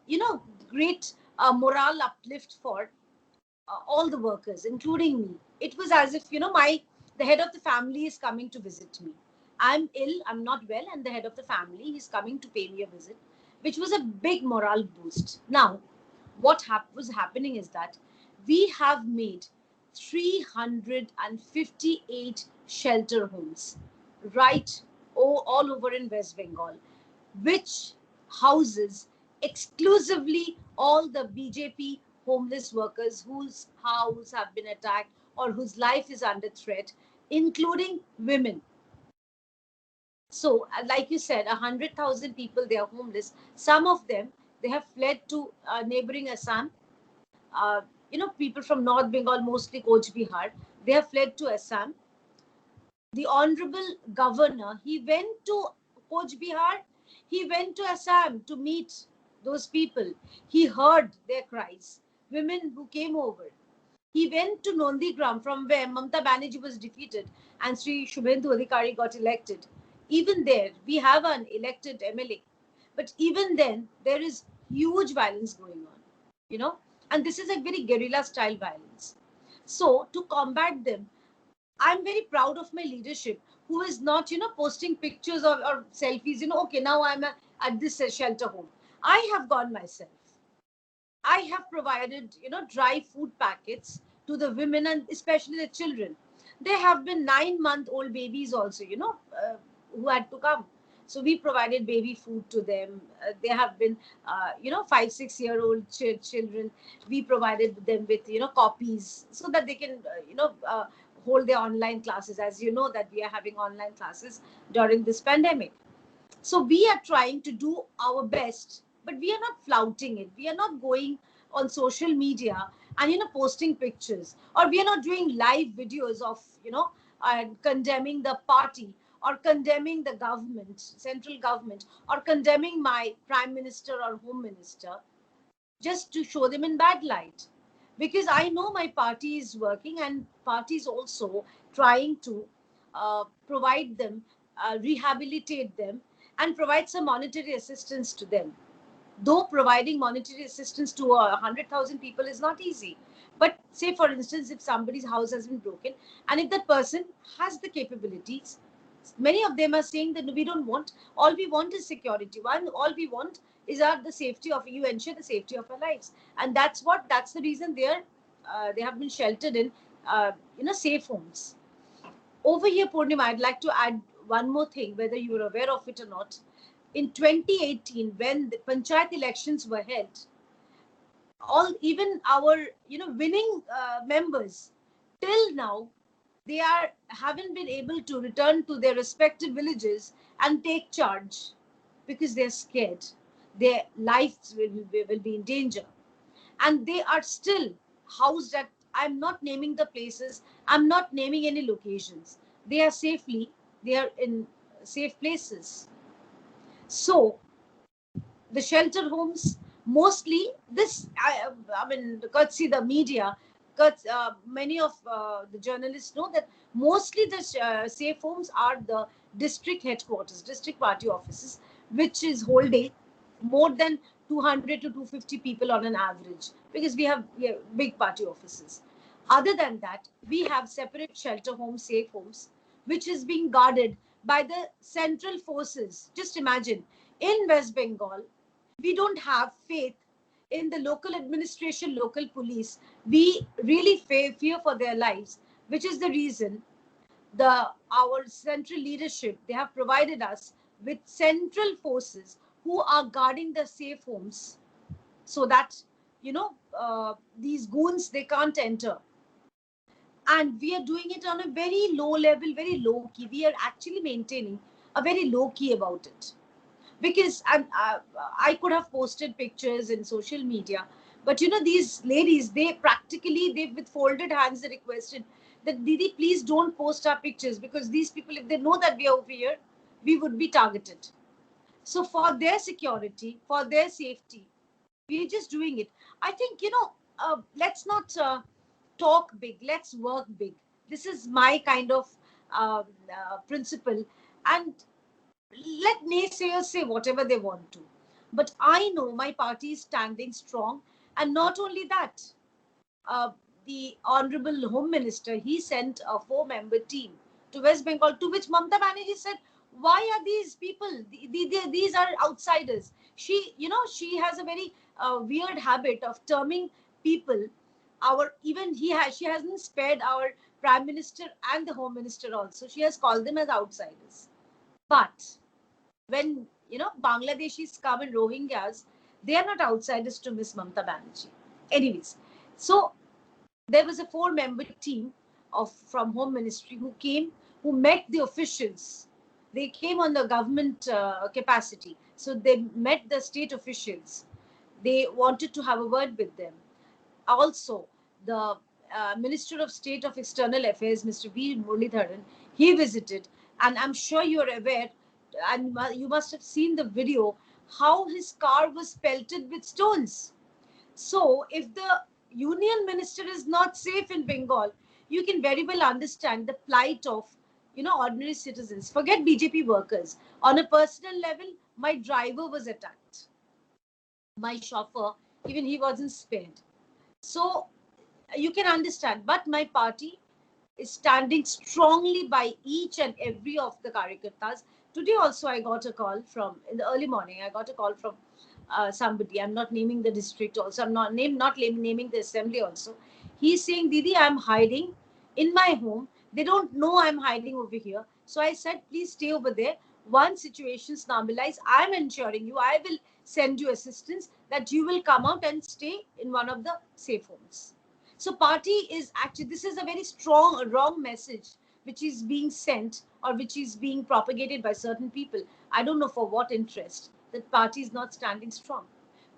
great morale uplift for all the workers, including me. It was as if the head of the family is coming to visit me. I'm ill, I'm not well, and the head of the family is coming to pay me a visit, which was a big morale boost. Now, what was happening is that we have made 358 shelter homes right all over in West Bengal, which houses exclusively all the BJP homeless workers whose house have been attacked or whose life is under threat, including women. So, like you said, 100,000 people, they are homeless. Some of them, they have fled to neighboring Assam. People from North Bengal, mostly Coach Bihar, they have fled to Assam. The honorable governor, he went to Coach Bihar, he went to Assam to meet those people. He heard their cries, women who came over. He went to Nondigram, from where Mamata Banerjee was defeated and Sri Shubhendu Adhikari got elected. Even there, we have an elected MLA. But even then, there is huge violence going on, and this is a very guerrilla style violence. So, to combat them, I'm very proud of my leadership, who is not, posting pictures or selfies, okay, now I'm at this shelter home. I have gone myself. I have provided, dry food packets to the women and especially the children. There have been 9-month-old babies also, who had to come. So we provided baby food to them. There have been, 5-6-year-old children. We provided them with, copies so that they can, hold their online classes. As you know, that we are having online classes during this pandemic. So we are trying to do our best, but we are not flouting it. We are not going on social media and posting pictures, or we are not doing live videos of condemning the party or condemning the government, central government, or condemning my prime minister or home minister, just to show them in bad light. Because I know my party is working and party is also trying to provide them, rehabilitate them, and provide some monetary assistance to them. Though providing monetary assistance to 100,000 people is not easy. But say, for instance, if somebody's house has been broken, and if that person has the capabilities, many of them are saying that, "No, we don't want, all we want is security. One, all we want is the safety of, you ensure the safety of our lives." And that's the reason they have been sheltered in, safe homes. Over here, Purnima, I'd like to add one more thing, whether you were aware of it or not. In 2018, when the panchayat elections were held, even our winning members, till now, they haven't been able to return to their respective villages and take charge, because they're scared. Their lives will be in danger, and they are still housed at, I'm not naming the places, I'm not naming any locations. They are in safe places. So the shelter homes, mostly this, I mean, courtesy the media, many of the journalists know that mostly the safe homes are the district headquarters, district party offices, which is holding more than 200 to 250 people on an average, because we have big party offices. Other than that, we have separate shelter homes, safe homes, which is being guarded by the central forces. Just imagine, in West Bengal, we don't have faith in the local administration, local police. We really fear for their lives, which is the reason our central leadership, they have provided us with central forces who are guarding the safe homes, so that these goons, they can't enter. And we are doing it on a very low level, very low key. We are actually maintaining a very low key about it, because I could have posted pictures in social media, but these ladies, they with folded hands, they requested that, "Didi, please don't post our pictures, because these people, if they know that we are over here, we would be targeted." So for their security, for their safety, we are just doing it. I think, let's not talk big, let's work big. This is my kind of principle. And let naysayers say whatever they want to, but I know my party is standing strong. And not only that, uh, the honorable home minister, he sent a 4-member team to West Bengal, to which Mamata Banerjee said, "Why are these people, these are outsiders?" She has a very weird habit of terming people, she hasn't spared our prime minister and the home minister also. She has called them as outsiders. But when Bangladeshis come and Rohingyas, they are not outsiders to Miss Mamata Banerjee. Anyways, so there was a 4-member team from Home Ministry who met the officials. They came on the government capacity, so they met the state officials. They wanted to have a word with them. Also, the Minister of State of External Affairs, Mr. V. Muralidharan, he visited, and I'm sure you are aware, and you must have seen the video, how his car was pelted with stones. So if the union minister is not safe in Bengal, you can very well understand the plight of ordinary citizens. Forget BJP workers. On a personal level, my driver was attacked. My chauffeur, even he wasn't spared. So you can understand. But my party is standing strongly by each and every of the Karyakartas. Today also I got a call in the early morning, I got a call from somebody. I'm not naming the district also. I'm not naming the assembly also. He's saying, "Didi, I'm hiding in my home. They don't know I'm hiding over here." So I said, "Please stay over there. Once situations normalize, I'm ensuring you, I will send you assistance, that you will come out and stay in one of the safe homes." So party is actually, this is a very strong, wrong message which is being sent, or which is being propagated by certain people. I don't know for what interest, that party is not standing strong.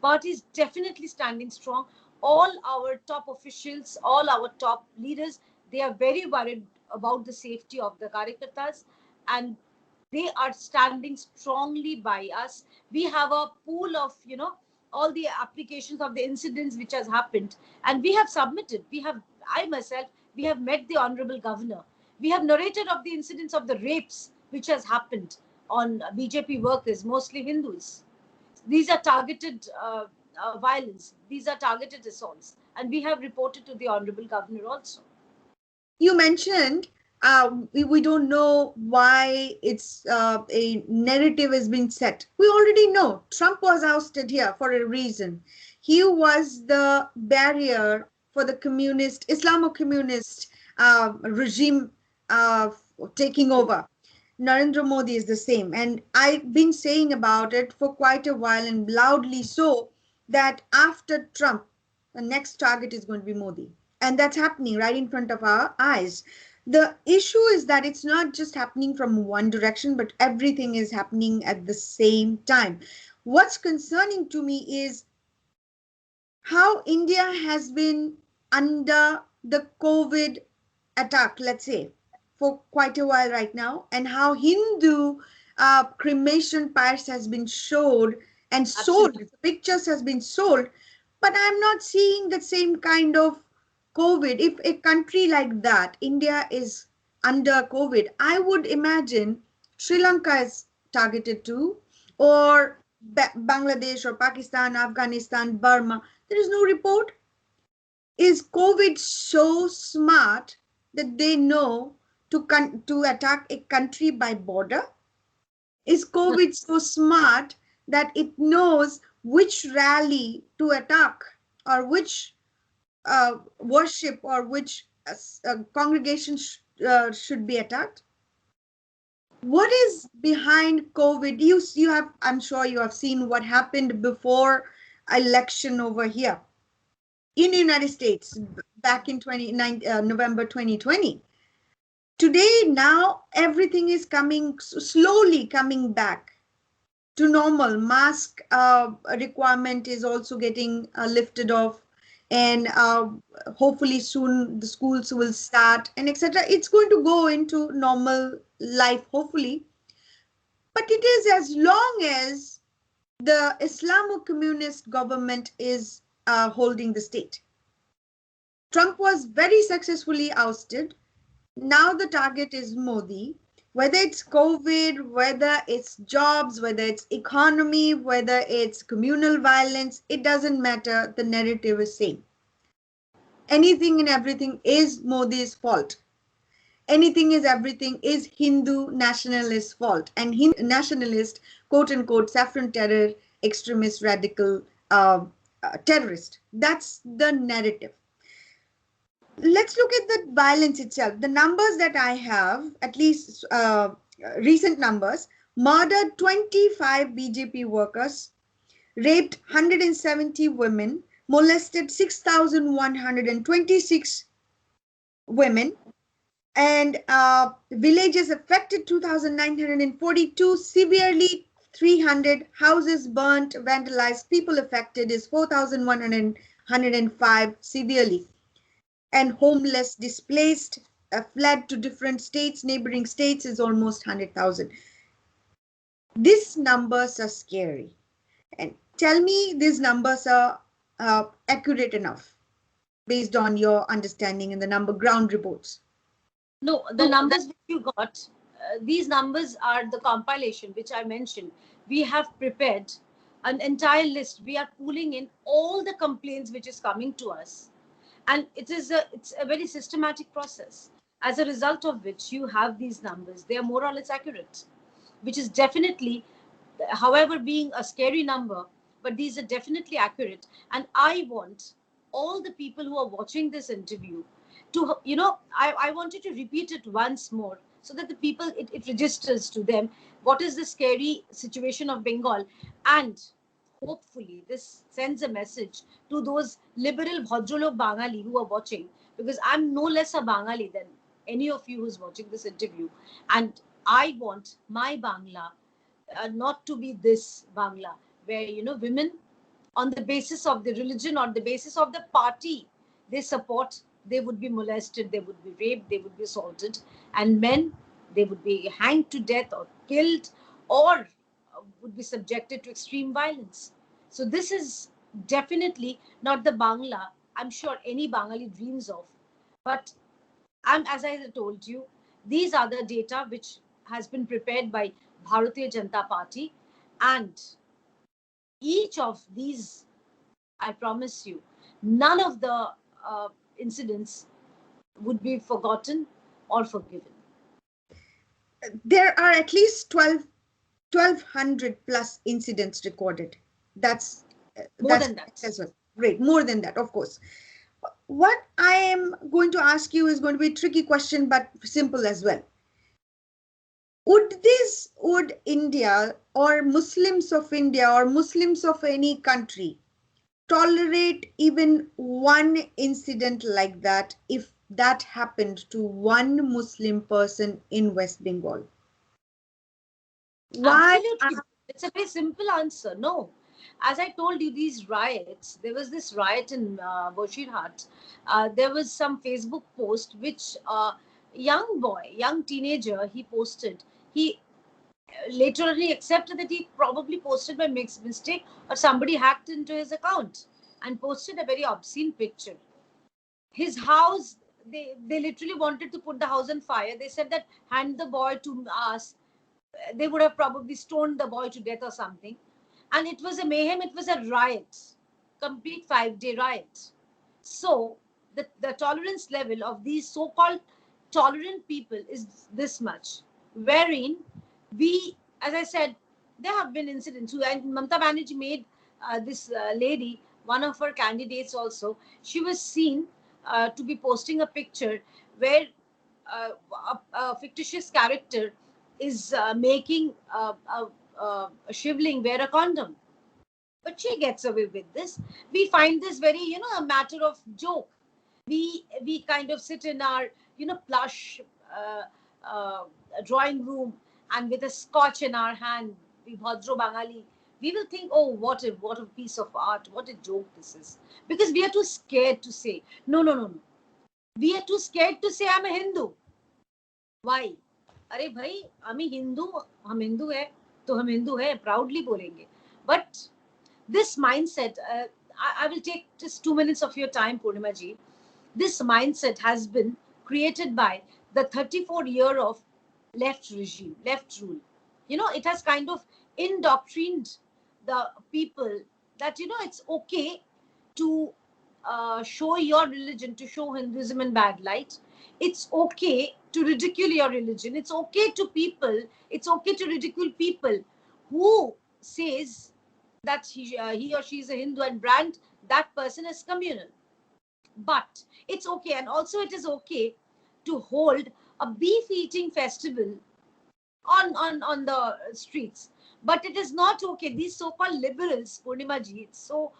Party is definitely standing strong. All our top officials, all our top leaders, they are very worried about the safety of the Karyakartas, and they are standing strongly by us. We have a pool of, all the applications of the incidents which has happened, and we have submitted. I myself, we have met the honorable governor. We have narrated of the incidents of the rapes which has happened on BJP workers, mostly Hindus. These are targeted violence. These are targeted assaults. And we have reported to the Honorable Governor also. You mentioned we don't know why it's a narrative has been set. We already know Trump was ousted here for a reason. He was the barrier for the communist, Islamo-communist regime taking over. Narendra Modi is the same. And I've been saying about it for quite a while and loudly so that after Trump, the next target is going to be Modi. And that's happening right in front of our eyes. The issue is that it's not just happening from one direction, but everything is happening at the same time. What's concerning to me is how India has been under the COVID attack, let's say, for quite a while right now, and how Hindu cremation pyres has been showed and sold, Absolutely. pictures has been sold, but I'm not seeing the same kind of COVID. If a country like that, India is under COVID, I would imagine Sri Lanka is targeted too, or Bangladesh or Pakistan, Afghanistan, Burma. There is no report. Is COVID so smart that they know to attack a country by border? Is COVID so smart that it knows which rally to attack or which worship or which congregation should be attacked? What is behind COVID? You have, I'm sure you have seen what happened before election over here in the United States back in November 2020. Today, now everything is slowly coming back to normal. Mask requirement is also getting lifted off, and hopefully soon the schools will start and etc. It's going to go into normal life, hopefully. But it is as long as the Islamo-communist government is holding the state. Trump was very successfully ousted. Now the target is Modi. Whether it's COVID, whether it's jobs, whether it's economy, whether it's communal violence, it doesn't matter. The narrative is same. Anything and everything is Modi's fault. Anything is everything is Hindu nationalist fault. And Hindu nationalist, quote unquote, saffron terror, extremist, radical terrorist. That's the narrative. Let's look at the violence itself. The numbers that I have, at least recent numbers, murdered 25 BJP workers, raped 170 women, molested 6,126 women, and villages affected 2,942, severely 300, houses burnt, vandalized, people affected is 4,105 severely. And homeless, displaced, fled to different states, neighboring states is almost 100,000. These numbers are scary. And tell me these numbers are accurate enough based on your understanding and the ground reports. No, the numbers that you got, these numbers are the compilation which I mentioned. We have prepared an entire list. We are pulling in all the complaints which is coming to us, and it's a very systematic process. As a result of which, you have these numbers. They are more or less accurate, which is definitely, however, being a scary number, but these are definitely accurate. And I want all the people who are watching this interview to, I wanted to repeat it once more so that the people, it registers to them what is the scary situation of Bengal. And hopefully this sends a message to those liberal Bhadralok Bangali who are watching, because I'm no less a Bangali than any of you who's watching this interview. And I want my Bangla not to be this Bangla, where, women, on the basis of the religion or the basis of the party they support, they would be molested, they would be raped, they would be assaulted. And men, they would be hanged to death or killed, or would be subjected to extreme violence. So this is definitely not the Bangla I'm sure any Bangali dreams of. But as I told you, These are the data which has been prepared by Bharatiya Janata Party, and each of these, I promise you, none of the incidents would be forgotten or forgiven. There are at least 1,200 plus incidents recorded. That's More that's than that. as well. Great, more than that, of course. What I am going to ask you is going to be a tricky question, but simple as well. Would India or Muslims of India or Muslims of any country tolerate even one incident like that if that happened to one Muslim person in West Bengal? Why? Absolutely. It's a very simple answer. No. As I told you, these riots, there was this riot in Bosirhat. There was some Facebook post which young boy, young teenager, he posted. He later on he accepted that he probably posted by mistake, or somebody hacked into his account and posted a very obscene picture. His house, they literally wanted to put the house on fire. They said that hand the boy to us. They would have probably stoned the boy to death or something. And it was a mayhem, it was a riot, complete 5-day riot. So the tolerance level of these so-called tolerant people is this much, wherein we, as I said, there have been incidents. And Mamata Banerjee made this lady, one of her candidates also, she was seen to be posting a picture where a fictitious character is making a shivling wear a condom. But she gets away with this. We find this very, a matter of joke. We kind of sit in our, plush uh, uh, drawing room, and with a scotch in our hand, we Bhadro Bangali, we will think, oh, what a piece of art, what a joke this is. Because we are too scared to say, no, no, no, no. We are too scared to say I'm a Hindu. Why? अरे भाई हम हिंदू हम हिंदू है तो हम हिंदू है proudly बोलेंगे. But this mindset, I will take just 2 minutes of your time, Purnima ji. This mindset has been created by the 34 year of left regime, left rule. It has kind of indoctrined the people that, it's okay to show your religion, to show Hinduism in bad light. It's okay to ridicule your religion. It's okay to people. It's okay to ridicule people who says that he or she is a Hindu and brand that person as communal. But it's okay, and also it is okay to hold a beef eating festival on the streets. But it is not okay. These so-called liberals, Purnima ji, it's so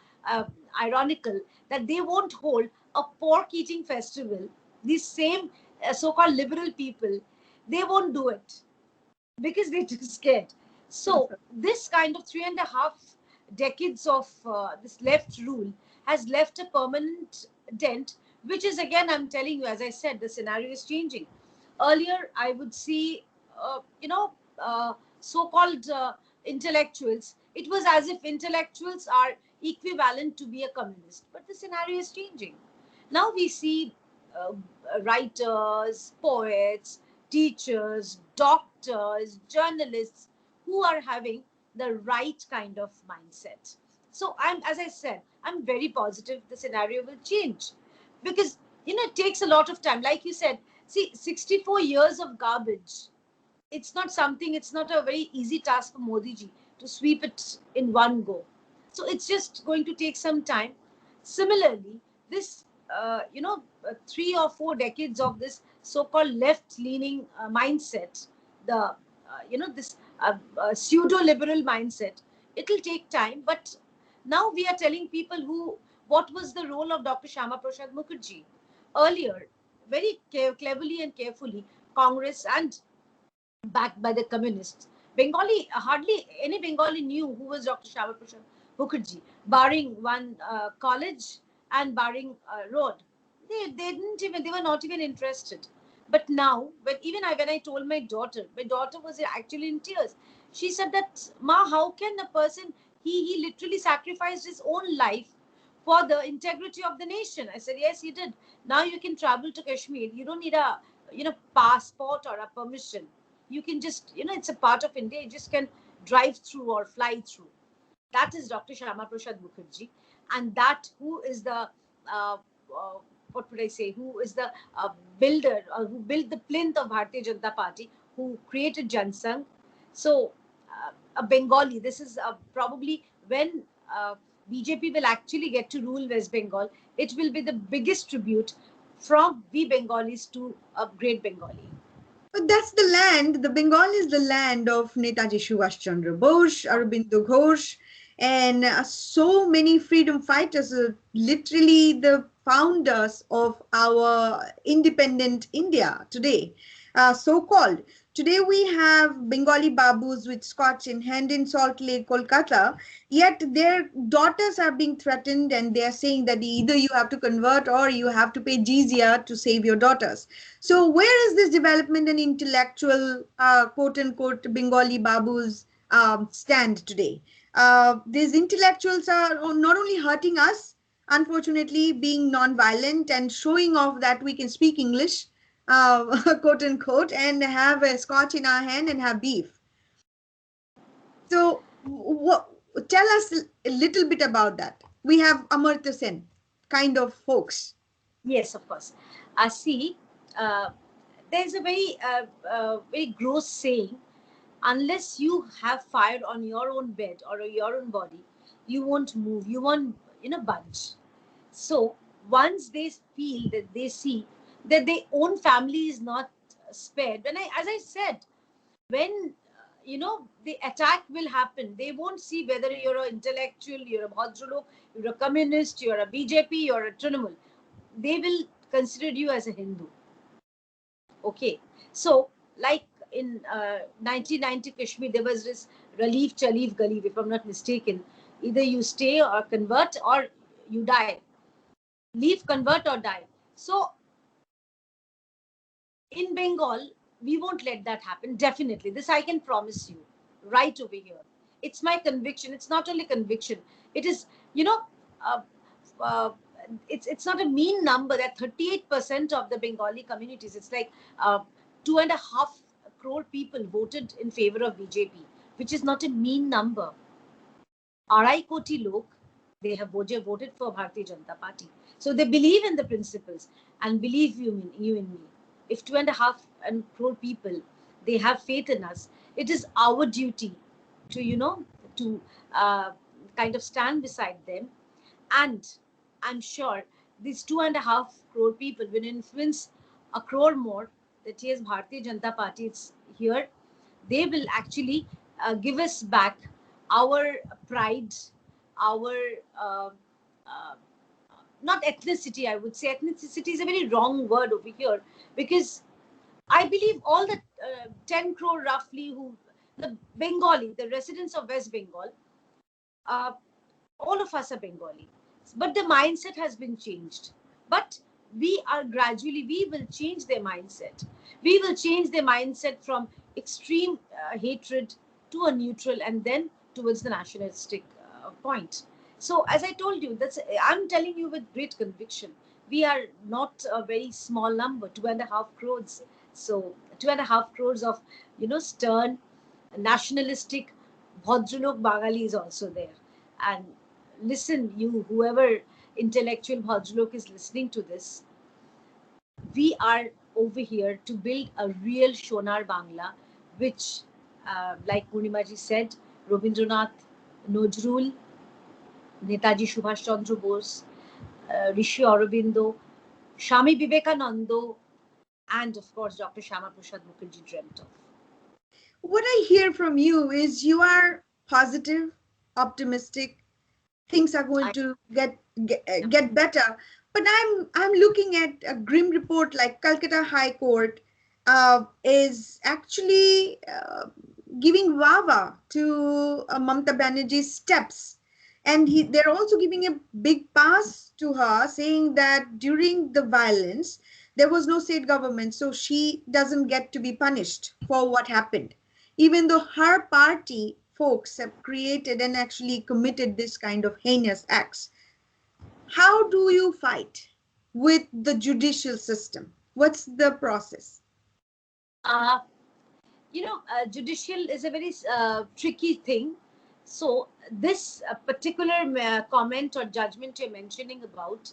ironical that they won't hold a pork eating festival. These same so-called liberal people, they won't do it because they're too scared. So this kind of 3.5 decades of this left rule has left a permanent dent, which is, again, I'm telling you, as I said, the scenario is changing. Earlier, I would see, so-called intellectuals. It was as if intellectuals are equivalent to be a communist, but the scenario is changing. Now we see uh, writers, poets, teachers, doctors, journalists who are having the right kind of mindset. So as I said, I'm very positive the scenario will change, because it takes a lot of time. Like you said, see, 64 years of garbage. It's not a very easy task for Modi ji to sweep it in one go. So it's just going to take some time. Similarly, this, 3 or 4 decades of this so-called left-leaning mindset, this pseudo-liberal mindset, it'll take time. But now we are telling people what was the role of Dr. Shama Prasad Mukherjee. Earlier, very cleverly and carefully, Congress and backed by the communists. Bengali, hardly any Bengali knew who was Dr. Shama Prasad Mukherjee, barring one college and barring road. They were not even interested. But now, when I told my daughter was actually in tears. She said that, Ma, how can a person, he literally sacrificed his own life for the integrity of the nation. I said, yes, he did. Now you can travel to Kashmir. You don't need a passport or a permission. You can just, it's a part of India. You just can drive through or fly through. That is Dr. Shyama Prasad Mukherjee, and that who is the uh, uh, what would I say? Who is the builder, or who built the plinth of Bharatiya Janata Party, who created Jansangh. So a Bengali. This is probably when BJP will actually get to rule West Bengal. It will be the biggest tribute from we Bengalis to a great Bengali. But that's the land, the Bengal is the land of Netaji Subhash Chandra Bose, Aurobindo Ghosh, and so many freedom fighters, literally the founders of our independent India today, so-called. Today we have Bengali Babus with scotch in hand in Salt Lake, Kolkata, yet their daughters are being threatened and they are saying that either you have to convert or you have to pay jizya to save your daughters. So where is this development and intellectual, quote unquote, Bengali Babus stand today? These intellectuals are not only hurting us, unfortunately, being non-violent and showing off that we can speak English, quote unquote, and have a scotch in our hand and have beef. So tell us a little bit about that. We have Amartya Sen kind of folks. Yes, of course. See, there's a very gross saying: unless you have fire on your own bed or your own body, you won't move. You won't, budge. So once they feel that they see that their own family is not spared, as I said, when the attack will happen, they won't see whether you're an intellectual, you're a Bhadralok, you're a communist, you're a BJP, you're a Trinamool. They will consider you as a Hindu. Okay, so like in 1990 Kashmir, there was this Relief Chalif Ghalib, if I'm not mistaken. Either you stay or convert or you die. Leave, convert or die. So in Bengal, we won't let that happen. Definitely. This I can promise you right over here. It's my conviction. It's not only conviction. It is, uh, uh, it's not a mean number that 38% of the Bengali communities, it's like 2.5 crore people voted in favor of BJP, which is not a mean number. Arai koti lok, they have voted for Bharatiya Janata Party. So they believe in the principles, and believe you and me. If 2.5 crore people, they have faith in us, it is our duty to kind of stand beside them. And I'm sure these 2.5 crore people will influence a crore more, that yes, Bharatiya Janata Party is here. They will actually give us back our pride, our not ethnicity. I would say ethnicity is a very wrong word over here, because I believe all the 10 crore roughly who, the Bengali, the residents of West Bengal, uh, all of us are Bengali, but the mindset has been changed. But we will change their mindset. We will change their mindset from extreme hatred to a neutral, and then towards the nationalistic point. So, as I told you, I'm telling you with great conviction. We are not a very small number, 2.5 crores. So, 2.5 crores of stern, nationalistic Bhadralok Bangali is also there. And listen, you, whoever intellectual Bhadralok is listening to this, we are over here to build a real Shonar Bangla, which, like Purnimaji said, Rabindranath, Nazrul, Netaji Subhash Chandra Bose, Rishi Aurobindo, Swami Vivekananda, and of course Dr. Shyama Prasad Mukherjee dreamt of. What I hear from you is you are positive, optimistic. Things are going to get better. But I'm looking at a grim report like Calcutta High Court is actually giving wawa to Mamata Banerjee's steps. And they're also giving a big pass to her, saying that during the violence, there was no state government, so she doesn't get to be punished for what happened, even though her party folks have created and actually committed this kind of heinous acts. How do you fight with the judicial system? What's the process? Uh, judicial is a very tricky thing. So this particular comment or judgment you're mentioning about,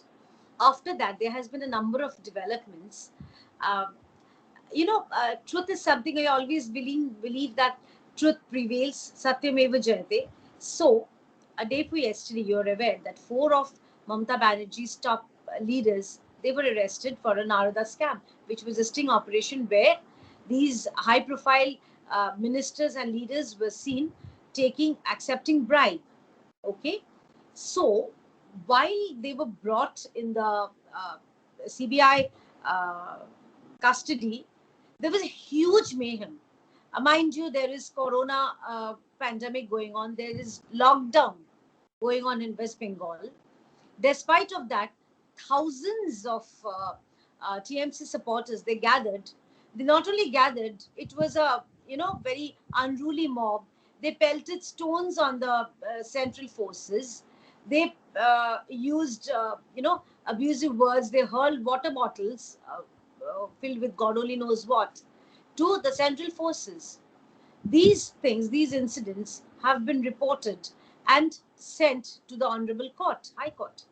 after that there has been a number of developments. Uh, truth is something I always believe that truth prevails. Satyameva Jayate. So, a day before yesterday, you're aware that four of Mamata Banerjee's top leaders, they were arrested for a Narada scam, which was a sting operation where these high-profile ministers and leaders were seen accepting bribe. Okay, so while they were brought in the CBI custody, there was a huge mayhem. Mind you, there is corona pandemic going on. There is lockdown going on in West Bengal. Despite of that, thousands of TMC supporters, they gathered. They not only gathered, it was a very unruly mob. They pelted stones on the central forces. They used abusive words. They hurled water bottles filled with God only knows what to the central forces. These things, these incidents have been reported and sent to the Honorable Court, High Court,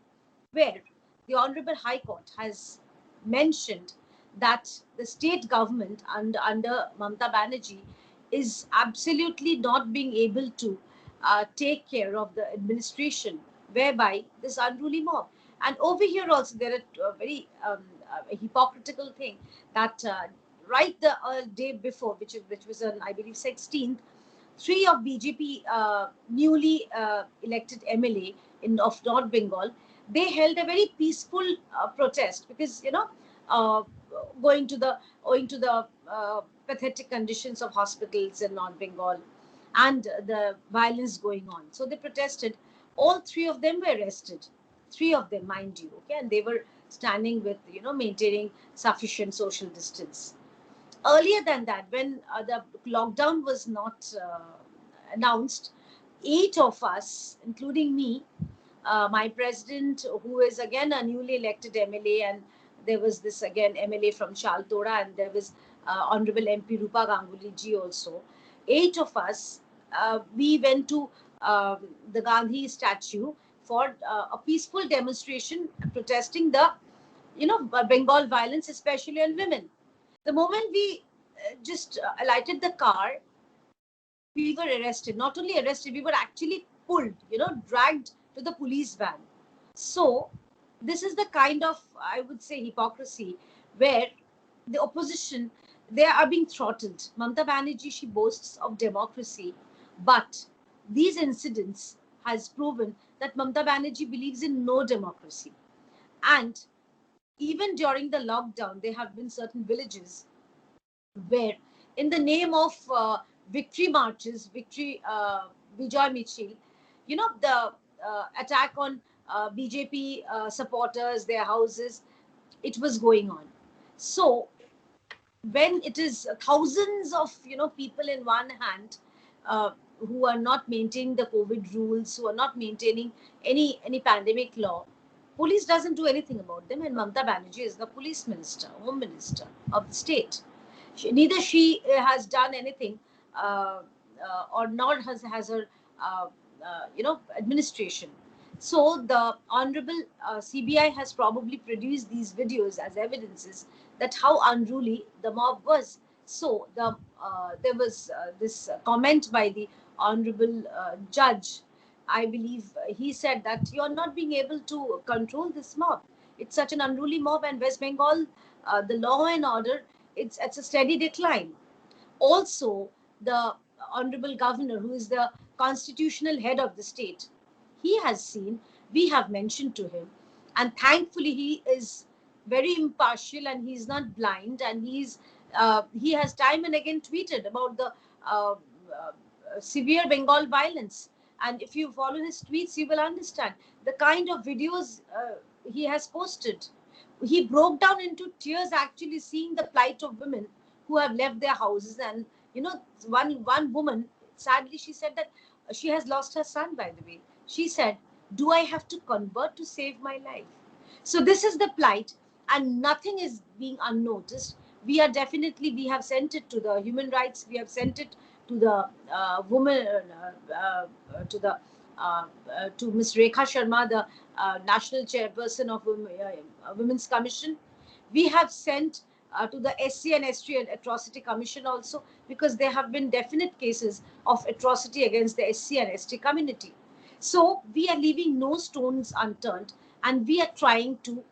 where the Honorable High Court has mentioned that the state government under Mamata Banerjee is absolutely not being able to take care of the administration, whereby this unruly mob. And over here also, there are very hypocritical thing that right the day before, which was on I believe 16th, three of BJP newly elected MLA of North Bengal, they held a very peaceful protest because uh, owing to the pathetic conditions of hospitals in North Bengal and the violence going on. So they protested. All three of them were arrested. Three of them, mind you, okay, and they were standing with maintaining sufficient social distance. Earlier than that, when the lockdown was not announced, eight of us, including me, my president, who is again a newly elected MLA, and there was this again MLA from Shaltora, and there was Honorable MP Rupa Ganguly ji also. Eight of us, we went to the Gandhi statue for a peaceful demonstration protesting the Bengal violence, especially on women. The moment we just alighted the car, we were arrested. Not only arrested, we were actually pulled, dragged to the police van. So, this is the kind of, I would say, hypocrisy where the opposition, they are being throttled. Mamata Banerjee, she boasts of democracy, but these incidents has proven that Mamata Banerjee believes in no democracy. And even during the lockdown, there have been certain villages where, in the name of victory marches, Vijay Michil, the attack on BJP supporters, their houses, it was going on. So when it is thousands of people in one hand who are not maintaining the COVID rules, who are not maintaining any pandemic law, police doesn't do anything about them, and Mamata Banerjee is the police minister, home minister of the state. Neither she has done anything or nor has her administration. So the honorable CBI has probably produced these videos as evidences that how unruly the mob was. So there was this comment by the honorable judge. I believe he said that you are not being able to control this mob. It's such an unruly mob, and West Bengal, the law and order, it's a steady decline. Also, the honorable governor, who is the constitutional head of the state, he has seen, we have mentioned to him, and thankfully he is very impartial and he's not blind, and he has time and again tweeted about the severe Bengal violence. And if you follow his tweets, you will understand the kind of videos he has posted. He broke down into tears actually seeing the plight of women who have left their houses. And one woman, sadly, she said that she has lost her son, by the way. She said, do I have to convert to save my life? So this is the plight, and nothing is being unnoticed. We are definitely, we have sent it to the human rights, we have sent it to the woman, to the to Ms. Rekha Sharma, the national chairperson of Women's Commission. We have sent to the SC and ST Atrocity Commission also, because there have been definite cases of atrocity against the SC and ST community. So we are leaving no stones unturned, and we are trying to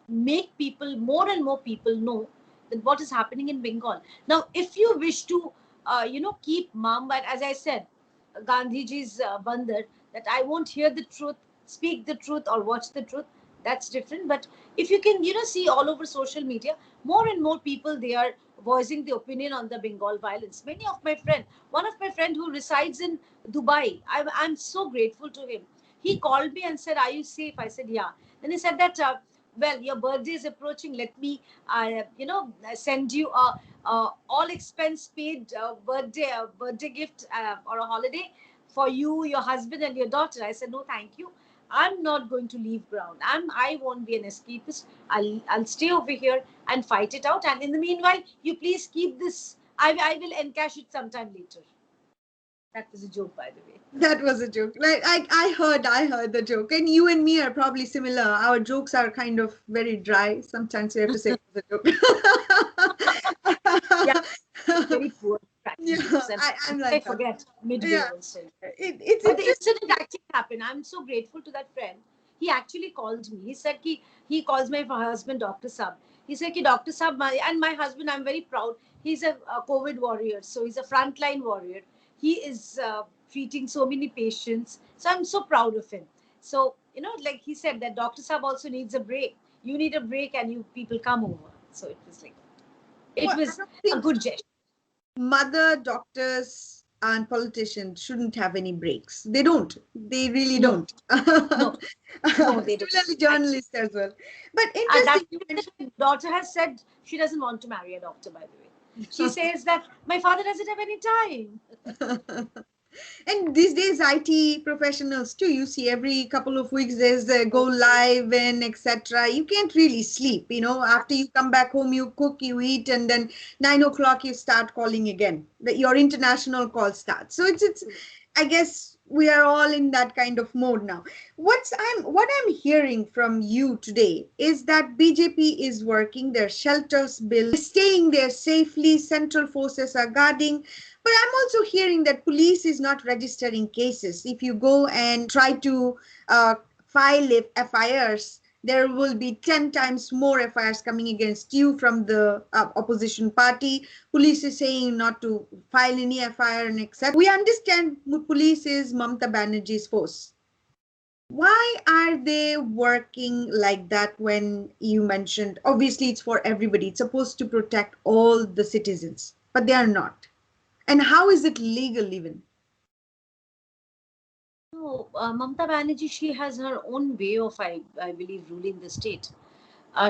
make people, more and more people, know that what is happening in Bengal. Now, if you wish to, keep mum, but as I said, Gandhiji's bandar, that I won't hear the truth, speak the truth, or watch the truth, that's different. But if you can, see all over social media, more and more people, they are voicing the opinion on the Bengal violence. Many of my friends, one of my friend who resides in Dubai, I'm so grateful to him. He called me and said, "Are you safe?" I said, "Yeah." Then he said that, well, your birthday is approaching. Let me, send you a all expense paid birthday gift, or a holiday for you, your husband, and your daughter. I said, "No, thank you. I'm not going to leave ground. I won't be an escapist. I'll stay over here and fight it out. And in the meanwhile, you please keep this. I will encash it sometime later." That was a joke, by the way. That was a joke. Like I heard the joke, and you and me are probably similar. Our jokes are kind of very dry. Sometimes we have to say it was a joke. Yeah, very poor Yeah, practices, and I'm I like that. forget midway Yeah, also. it's But the interesting. incident actually happened. I'm so grateful to that friend. He actually called me. He said he calls my husband Dr. Sab. He said, "Ki Dr. Sab," and my husband, I'm very proud. He's a COVID warrior, so he's a frontline warrior. He is treating so many patients. So I'm so proud of him. So, like he said, that Dr. Sab also needs a break. You need a break, and you people come over. So it was like, it Well, I was don't a think good gesture. mother doctors and politicians shouldn't have any breaks. They don't. They really No, don't. no, no, they don't. Similarly, Actually. journalists as well. But And interesting that you my daughter has said she doesn't want to marry a doctor, by the way. She says that my father doesn't have any time. mentioned. And these days, IT professionals too, you see every couple of weeks there's a go live and etc. You can't really sleep. After you come back home, you cook, you eat, and then 9 o'clock you start calling again. Your international call starts. So it's. I guess we are all in that kind of mode now. What I'm hearing from you today is that BJP is working their shelters bill, staying there safely. Central forces are guarding. But I'm also hearing that police is not registering cases. If you go and try to file FIRs, there will be 10 times more FIRs coming against you from the opposition party. Police is saying not to file any FIR and accept. We understand police is Mamata Banerjee's force. Why are they working like that when you mentioned, obviously it's for everybody, it's supposed to protect all the citizens, but they are not? And how is it legal even? No, Mamata Banerjee, she has her own way of, I believe, ruling the state.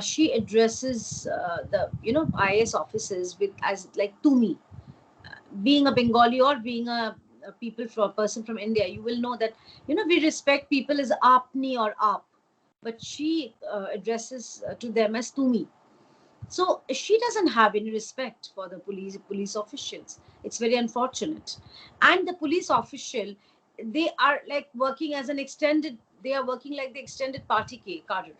She addresses the IS officers with, as like, to me, being a Bengali or being a people from person from India, you will know that we respect people as apni or aap, but she addresses to them as tumi. So she doesn't have any respect for the police officials. It's very unfortunate. And the police official, they are like working as an extended. They are working like the extended party cadre.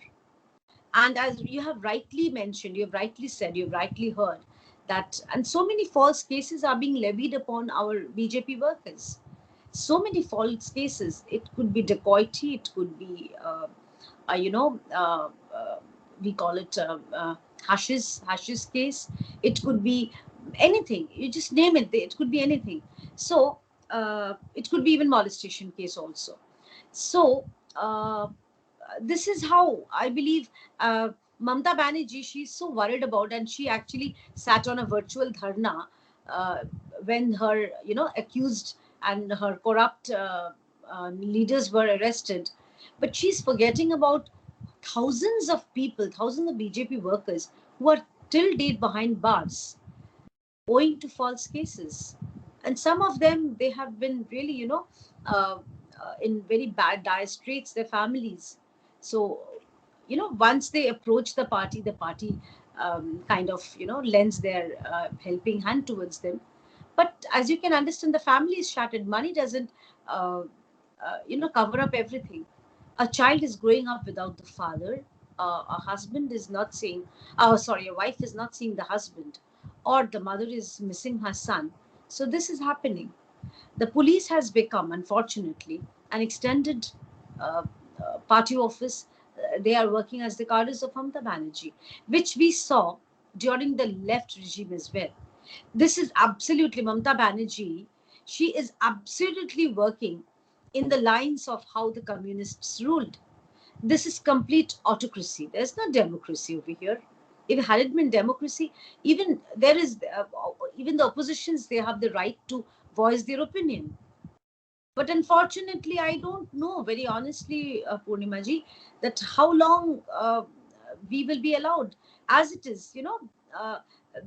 And as you have rightly mentioned, you have rightly said, you have rightly heard that, and so many false cases are being levied upon our BJP workers. So many false cases. It could be dacoity. It could be, uh, you know, uh, uh, we call it hashish case. It could be anything. You just name it. It could be anything. So it could be even molestation case also. So this is how I believe Mamata Banerjee, she's so worried about, and she actually sat on a virtual dharna uh, when her, accused and her corrupt leaders were arrested. But she's forgetting about thousands of people, thousands of BJP workers who are till date behind bars owing to false cases. And some of them, they have been really, in very bad, dire straits, their families. So, once they approach the party, kind of, lends their helping hand towards them. But as you can understand, the family is shattered. Money doesn't, uh, cover up everything. A child is growing up without the father. A husband is not seeing, oh, sorry, a wife is not seeing the husband, or the mother is missing her son. So this is happening. The police has become, unfortunately, an extended uh, party office. They are working as the cadres of Mamata Banerjee, which we saw during the left regime as well. This is absolutely Mamata Banerjee. She is absolutely working in the lines of how the communists ruled. This is complete autocracy. There's no democracy over here. If had it been democracy, even there is even the oppositions, they have the right to voice their opinion. But unfortunately, I don't know, very honestly, Purnimaji, that how long we will be allowed as it is. Uh,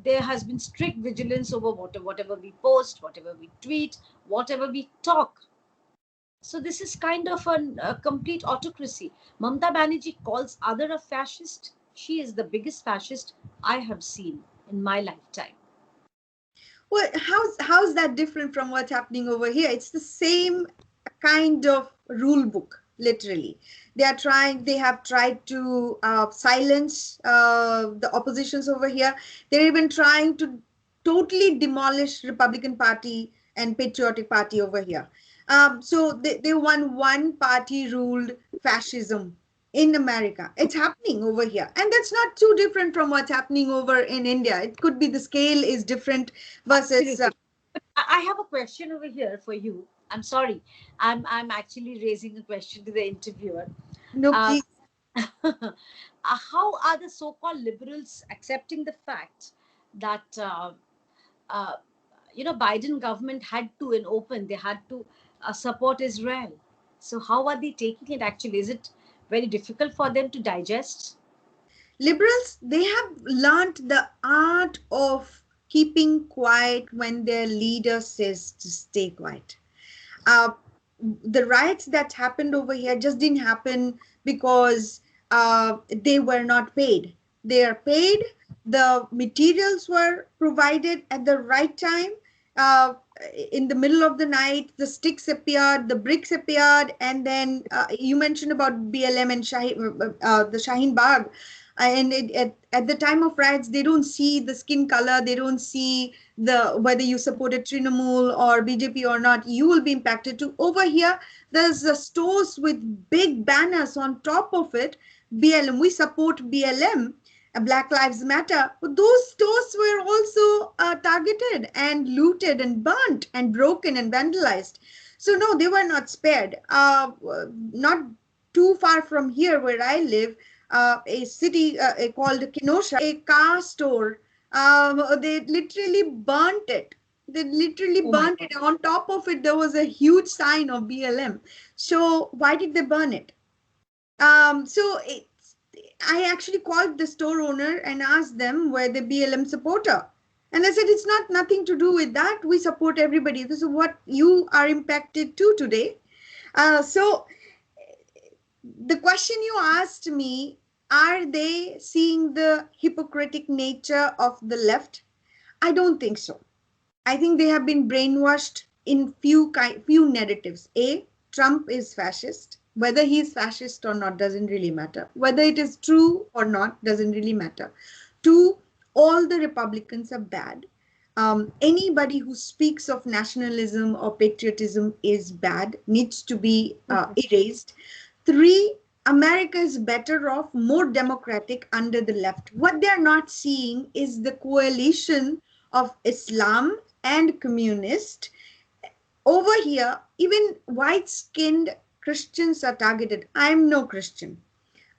there has been strict vigilance over whatever we post, whatever we tweet, whatever we talk. So this is kind of a complete autocracy. Mamta Banerjee calls other a fascist. She is the biggest fascist I have seen in my lifetime. Well, how's that different from what's happening over here? It's the same kind of rule book, literally. They have tried to silence the oppositions over here. They're even trying to totally demolish Republican Party and Patriotic Party over here. So they won one party ruled fascism in America. It's happening over here. And that's not too different from what's happening over in India. It could be the scale is different versus. Absolutely. I have a question over here for you. I'm sorry. I'm actually raising a question to the interviewer. No, Uh, please. how are the so-called liberals accepting the fact that uh, Biden government had to in open, they had to support Israel? So how are they taking it actually? Is it very difficult for them to digest? Liberals, they have learned the art of keeping quiet when their leader says to stay quiet. Uh, the riots that happened over here just didn't happen because they were not paid. They are paid. The materials were provided at the right time. Uh, in the middle of the night, the sticks appeared, the bricks appeared, and then you mentioned about BLM and the Shaheen Bagh. And at the time of riots, they don't see the skin color, they don't see the whether you supported Trinamool or BJP or not, you will be impacted too. Over here, there's stores with big banners on top of it. BLM, we support BLM, Black Lives Matter. But those stores were also targeted and looted and burnt and broken and vandalized. So no, they were not spared. Not too far from here where I live, a city called Kenosha, a car store. They literally burnt it. They literally Oh my burnt God. it. On top of it, there was a huge sign of BLM. So why did they burn it? So I actually called the store owner and asked them were they BLM supporter. And I said, it's not nothing to do with that. We support everybody. This is what you are impacted to today. So the question you asked me, are they seeing the hypocritic nature of the left? I don't think so. I think they have been brainwashed in few narratives. A, Trump is fascist. Whether he is fascist or not doesn't really matter. Whether it is true or not doesn't really matter. Two, all the Republicans are bad. Anybody who speaks of nationalism or patriotism is bad, needs to be erased. Three, America is better off, more democratic under the left. What they're not seeing is the coalition of Islam and communist. Over here, even white-skinned Christians are targeted. I'm no Christian.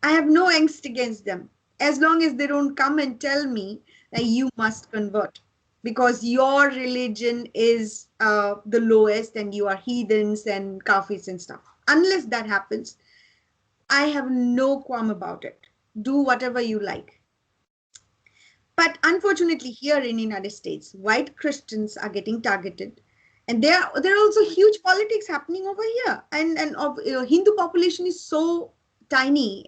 I have no angst against them as long as they don't come and tell me that you must convert because your religion is the lowest and you are heathens and kafirs and stuff. Unless that happens, I have no qualm about it. Do whatever you like. But unfortunately, here in the United States, white Christians are getting targeted. And there are also huge politics happening over here. And of Hindu population is so tiny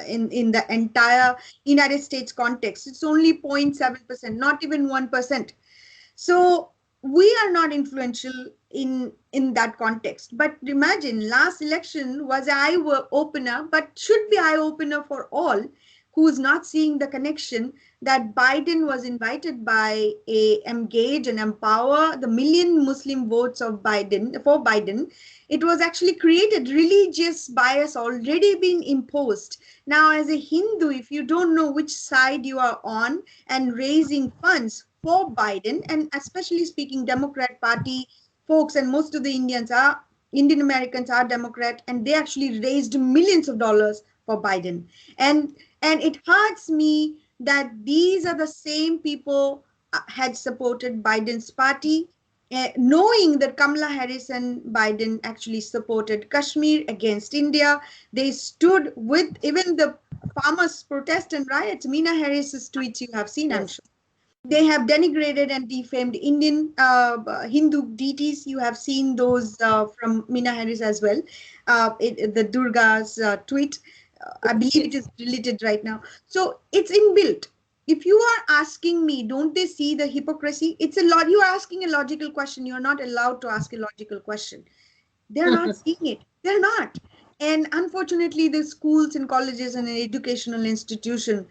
in the entire United States context. It's only 0.7%, not even 1%. So we are not influential in that context. But imagine last election was an eye opener, but should be eye opener for all who's not seeing the connection that Biden was invited by a Engage and Empower the million Muslim votes of Biden for Biden. It was actually created religious bias already been imposed. Now, as a Hindu, if you don't know which side you are on and raising funds for Biden, and especially speaking Democrat Party folks, and most of the Indian Americans are Democrat, and they actually raised millions of dollars for Biden. And it hurts me that these are the same people had supported Biden's party, knowing that Kamala Harris and Biden actually supported Kashmir against India. They stood with even the farmers' protest and riots. Meena Harris's tweets you have seen, I'm sure. They have denigrated and defamed Indian Hindu deities. You have seen those from Meena Harris as well. The Durga's tweet, I believe it is deleted right now. So it's inbuilt. If you are asking me, don't they see the hypocrisy? It's a lot. You are asking a logical question. You are not allowed to ask a logical question. They're not seeing it. They're not. And unfortunately, the schools and colleges and educational institution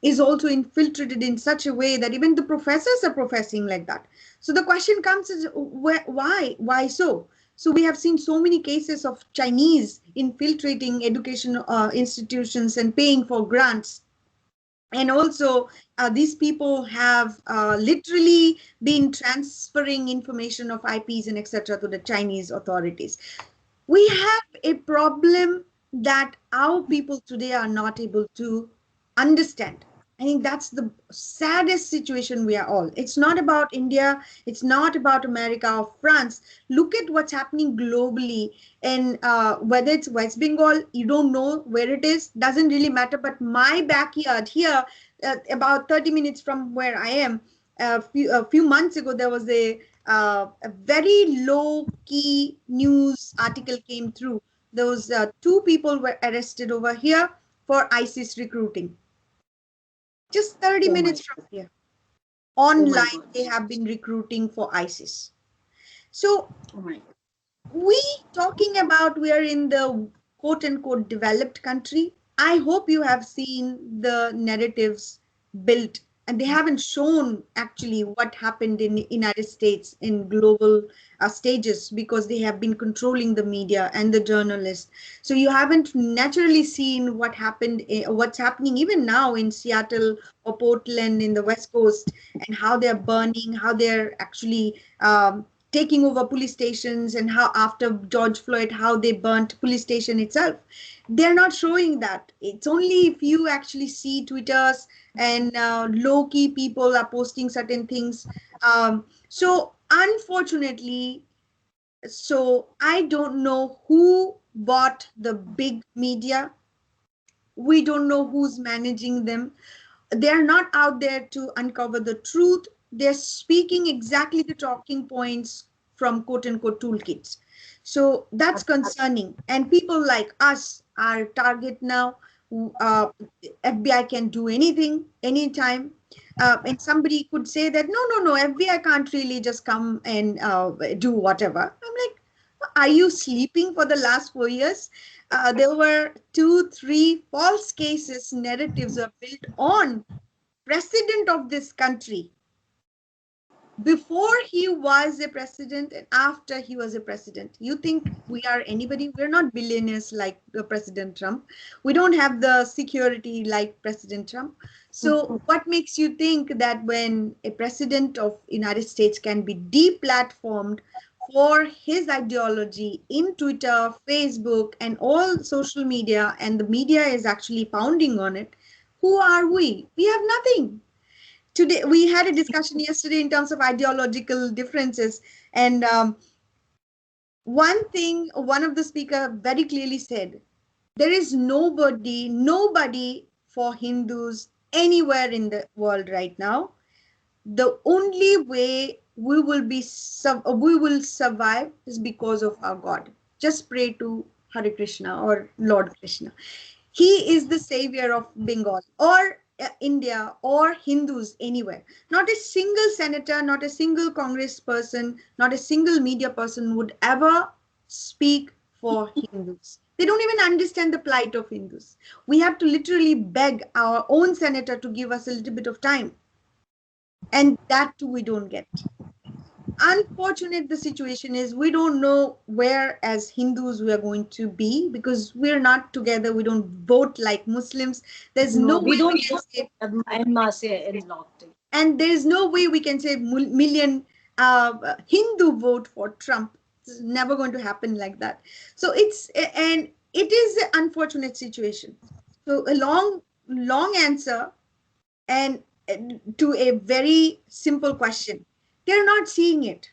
is also infiltrated in such a way that even the professors are professing like that. So the question comes is why so? So we have seen so many cases of Chinese infiltrating education institutions and paying for grants. And also these people have literally been transferring information of IPs and etc. to the Chinese authorities. We have a problem that our people today are not able to understand. I think that's the saddest situation we are all. It's not about India. It's not about America or France. Look at what's happening globally. And whether it's West Bengal, you don't know where it is, doesn't really matter. But my backyard here, about 30 minutes from where I am, a few months ago, there was a very low key news article came through. Those two people were arrested over here for ISIS recruiting. Just 30 minutes from here. Online, they have been recruiting for ISIS. So we talking about we are in the quote unquote developed country. I hope you have seen the narratives built, and they haven't shown actually what happened in the United States in global stages, because they have been controlling the media and the journalists. So you haven't naturally seen what happened, what's happening even now in Seattle or Portland in the West Coast, and how they're burning, how they're actually taking over police stations, and how after George Floyd, how they burnt police station itself. They're not showing that. It's only if you actually see Twitters and low-key people are posting certain things. So unfortunately, so I don't know who bought the big media. We don't know who's managing them. They're not out there to uncover the truth. They're speaking exactly the talking points from quote unquote toolkits. So that's concerning. And people like us are target now. FBI can do anything, anytime. And somebody could say that, no, FBI can't really just come and do whatever. I'm like, are you sleeping for the last 4 years? There were 2, 3 false cases, narratives are built on president of this country before he was a president and after he was a president. You think we are anybody? We're not billionaires like President Trump. We don't have the security like President Trump. So what makes you think that when a president of United States can be deplatformed for his ideology in Twitter, Facebook, and all social media, and the media is actually pounding on it, who are we? We have nothing. Today we had a discussion yesterday in terms of ideological differences, and one thing one of the speaker very clearly said, there is nobody for Hindus anywhere in the world right now. The only way we will survive is because of our God. Just pray to Hare Krishna or Lord Krishna. He is the savior of Bengal or India or Hindus anywhere. Not a single senator, not a single Congress person, not a single media person would ever speak for Hindus. They don't even understand the plight of Hindus. We have to literally beg our own senator to give us a little bit of time. And that too we don't get. Unfortunate the situation is, we don't know where as Hindus we are going to be, because we're not together. We don't vote like Muslims. There's no No, we way we don't can say, in locked. and there's no way we can say million Hindu vote for Trump. It's never going to happen like that. So and it is an unfortunate situation. So a long answer, and to a very simple question. They're not seeing it.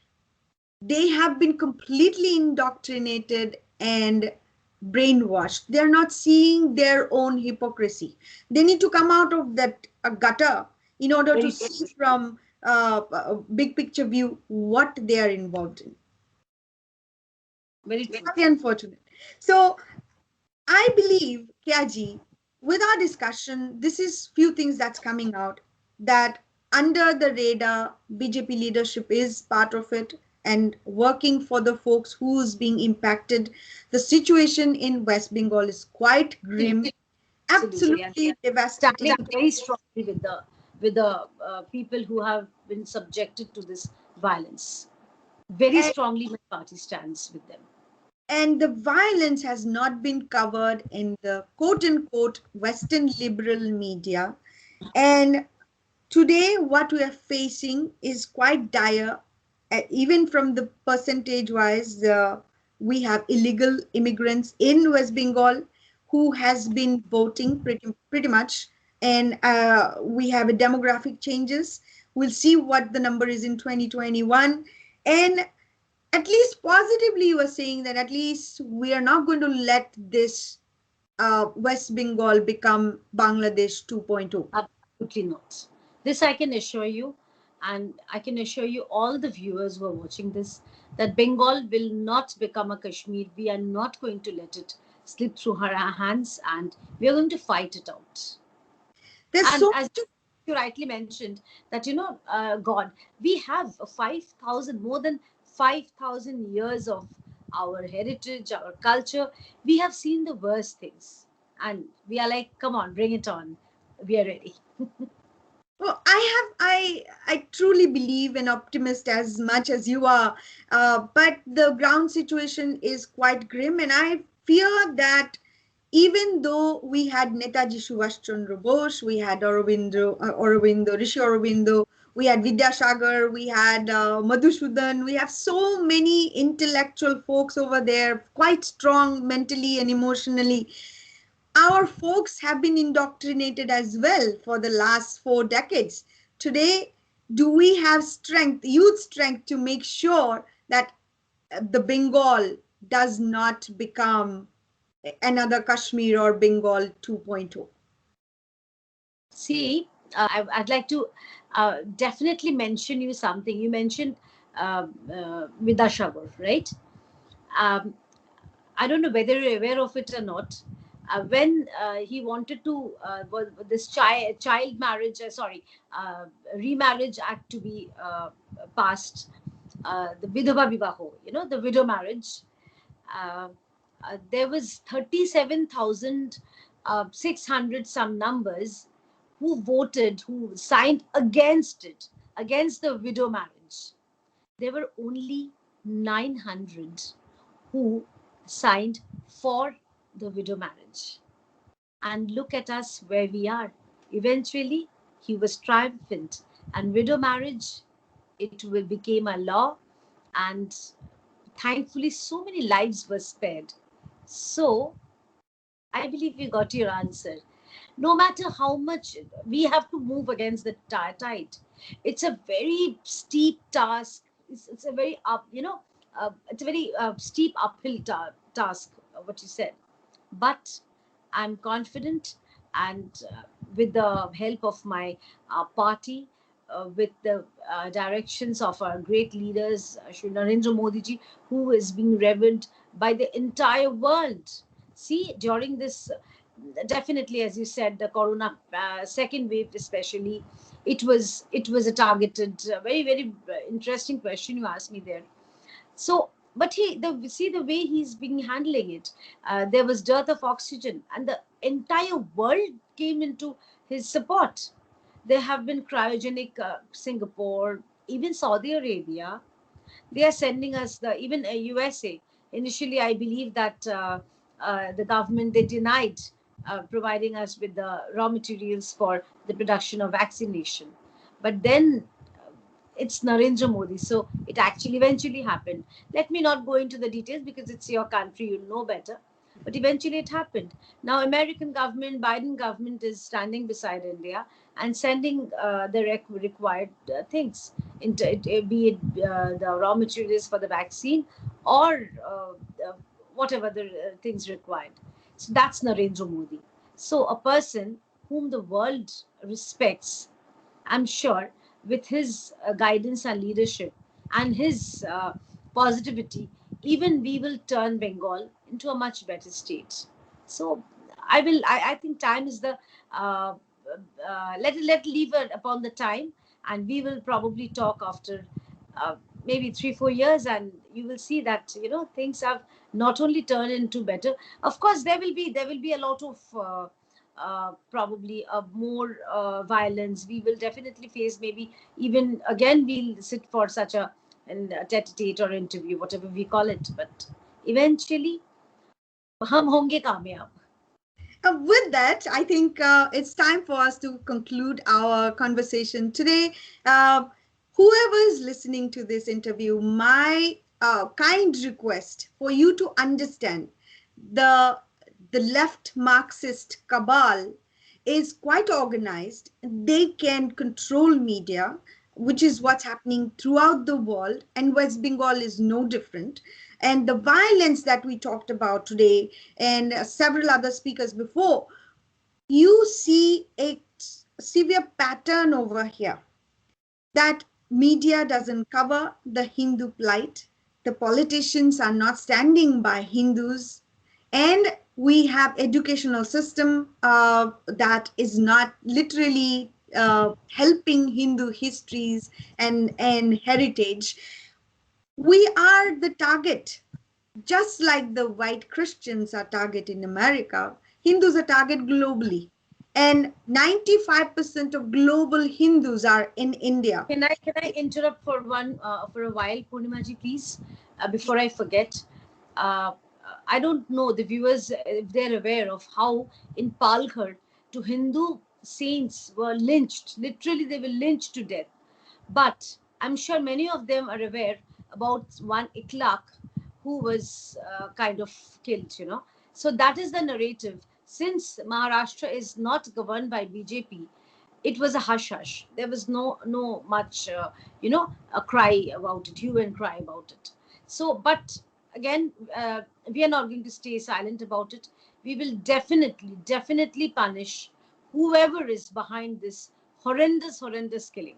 They have been completely indoctrinated and brainwashed. They're not seeing their own hypocrisy. They need to come out of that gutter in order to see from a big picture view what they are involved in. Very true. Very unfortunate. So I believe, Kyaji, with our discussion, this is few things that's coming out, that under the radar, BJP leadership is part of it and working for the folks who's being impacted. The situation in West Bengal is quite grim, absolutely devastating. Standing very strongly with the people who have been subjected to this violence. Very strongly, my party stands with them. And the violence has not been covered in the quote unquote Western liberal media. And today, what we are facing is quite dire. Even from the percentage wise, we have illegal immigrants in West Bengal who has been voting pretty much. And we have a demographic changes. We'll see what the number is in 2021. And at least positively, you are saying that at least we are not going to let this West Bengal become Bangladesh 2.0. Absolutely not. This I can assure you, and I can assure you all the viewers who are watching this, that Bengal will not become a Kashmir. We are not going to let it slip through our hands, and we are going to fight it out. There's and so as you rightly mentioned, that God, we have 5,000, more than 5,000 years of our heritage, our culture. We have seen the worst things, and we are like, come on, bring it on. We are ready. Well, I truly believe an optimist as much as you are, but the ground situation is quite grim, and I fear that even though we had Netaji Subhash Chandra Bose, we had Aurobindo, Rishi Aurobindo, we had Vidyasagar, we had Madhusudan, we have so many intellectual folks over there, quite strong mentally and emotionally. Our folks have been indoctrinated as well for the last 4 decades. Today, do we have strength, youth strength, to make sure that the Bengal does not become another Kashmir or Bengal 2.0? See, I'd like to definitely mention you something. You mentioned Vidyasagar, right? I don't know whether you're aware of it or not. When he wanted to this child marriage, remarriage act to be passed, the Vidhava Vivaho, the widow marriage. There was 37,600 some numbers who voted, who signed against it, against the widow marriage. There were only 900 who signed for the widow marriage. And look at us where we are. Eventually, he was triumphant, and widow marriage, it will became a law, and thankfully, so many lives were spared. So, I believe you got your answer. No matter how much we have to move against the tide, it's a very steep task. It's a very it's a very steep uphill task. What you said, but I'm confident, and with the help of my party, with the directions of our great leaders, Shri Narendra Modi ji, who is being revered by the entire world. See, during this, definitely, as you said, the corona second wave especially, it was a targeted, very interesting question you asked me there. So, but see the way he's been handling it. There was dearth of oxygen, and the entire world came into his support. There have been cryogenic Singapore, even Saudi Arabia. They are sending us the even USA. Initially, I believe that the government they denied providing us with the raw materials for the production of vaccination, but then it's Narendra Modi. So it actually eventually happened. Let me not go into the details because it's your country, you'll know better. But eventually it happened. Now American government, Biden government is standing beside India and sending the required things, into be it the raw materials for the vaccine or whatever the things required. So that's Narendra Modi. So a person whom the world respects, I'm sure, with his guidance and leadership and his positivity, even we will turn Bengal into a much better state. So I think time is the let leave it upon the time, and we will probably talk after uh, maybe 3-4 years, and you will see that things have not only turned into better. Of course, there will be a lot of probably more violence. We will definitely face, maybe even again we'll sit for such a tete-a-tete or interview, whatever we call it, but eventually हम होंगे कामयाब. With that, I think it's time for us to conclude our conversation today. Whoever is listening to this interview, my kind request for you to understand the left Marxist cabal is quite organized. They can control media, which is what's happening throughout the world, and West Bengal is no different. And the violence that we talked about today, and several other speakers before, you see a severe pattern over here that media doesn't cover the Hindu plight. The politicians are not standing by Hindus, and we have educational system that is not literally helping Hindu histories and heritage. We are the target, just like the white Christians are target in America. Hindus are target globally, and 95% of global Hindus are in India. Can I interrupt for a while, Purnimaji, please, before I forget? Uh, I don't know the viewers if they're aware of how in Palghar to Hindu saints were lynched. Literally, they were lynched to death. But I'm sure many of them are aware about one Iklaq who was kind of killed. So that is the narrative. Since Maharashtra is not governed by BJP, it was a hush hush. There was no much a cry about it, hue and cry about it. So, but again, we are not going to stay silent about it. We will definitely punish whoever is behind this horrendous killing.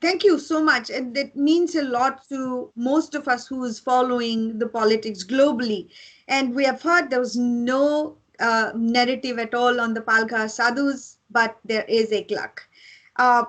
Thank you so much. And that means a lot to most of us who is following the politics globally. And we have heard there was no narrative at all on the Palghar Sadhus, but there is a Iklaq.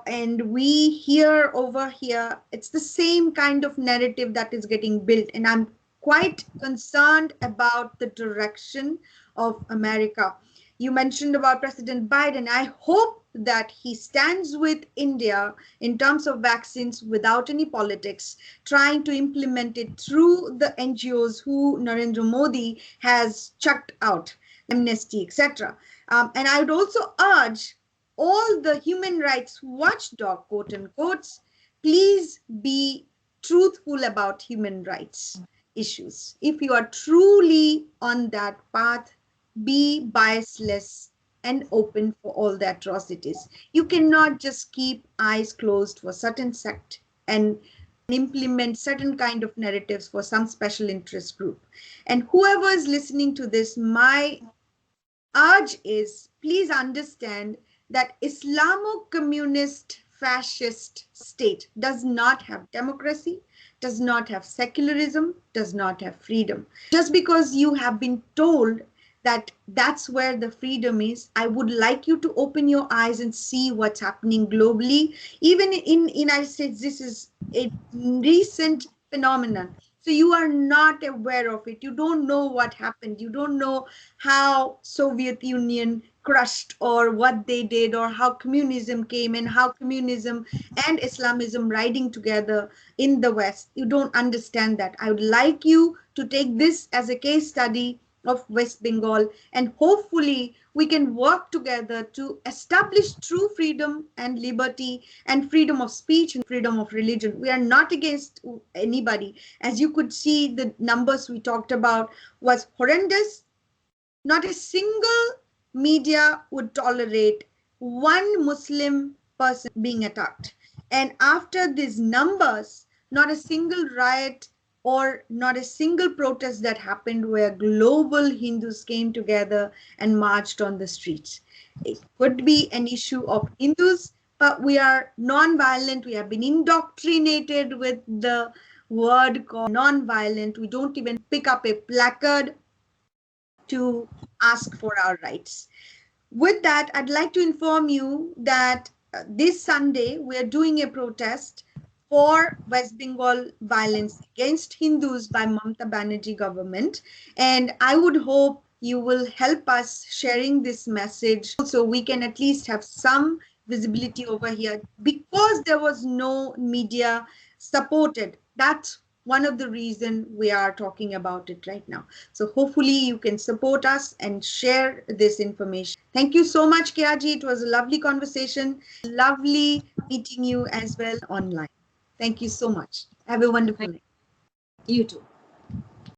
And we hear over here, it's the same kind of narrative that is getting built. And I'm quite concerned about the direction of America. You mentioned about President Biden. I hope that he stands with India in terms of vaccines without any politics, trying to implement it through the NGOs who Narendra Modi has chucked out, Amnesty, etc. And I would also urge all the human rights watchdog, quote unquote, please be truthful about human rights issues. If you are truly on that path, be biasless and open for all the atrocities. You cannot just keep eyes closed for certain sect and implement certain kind of narratives for some special interest group. And whoever is listening to this, my urge is please understand that Islamo-communist fascist state does not have democracy, does not have secularism, does not have freedom. Just because you have been told that that's where the freedom is, I would like you to open your eyes and see what's happening globally. Even in United States, this is a recent phenomenon. So you are not aware of it. You don't know what happened. You don't know how Soviet Union crushed or what they did or how communism came and how communism and Islamism riding together in the West. You don't understand that. I would like you to take this as a case study of West Bengal, and hopefully we can work together to establish true freedom and liberty and freedom of speech and freedom of religion. We are not against anybody. As you could see, the numbers we talked about was horrendous. Not a single media would tolerate one Muslim person being attacked. And after these numbers, not a single riot or not a single protest that happened where global Hindus came together and marched on the streets. It could be an issue of Hindus, but we are non-violent. We have been indoctrinated with the word called non-violent. We don't even pick up a placard to ask for our rights. With that, I'd like to inform you that this Sunday we are doing a protest for West Bengal violence against Hindus by Mamata Banerjee government. And I would hope you will help us sharing this message so we can at least have some visibility over here, because there was no media supported. That's one of the reasons we are talking about it right now. So hopefully you can support us and share this information. Thank you so much, Kiaji. It was a lovely conversation. Lovely meeting you as well online. Thank you so much. Have a wonderful night. You too.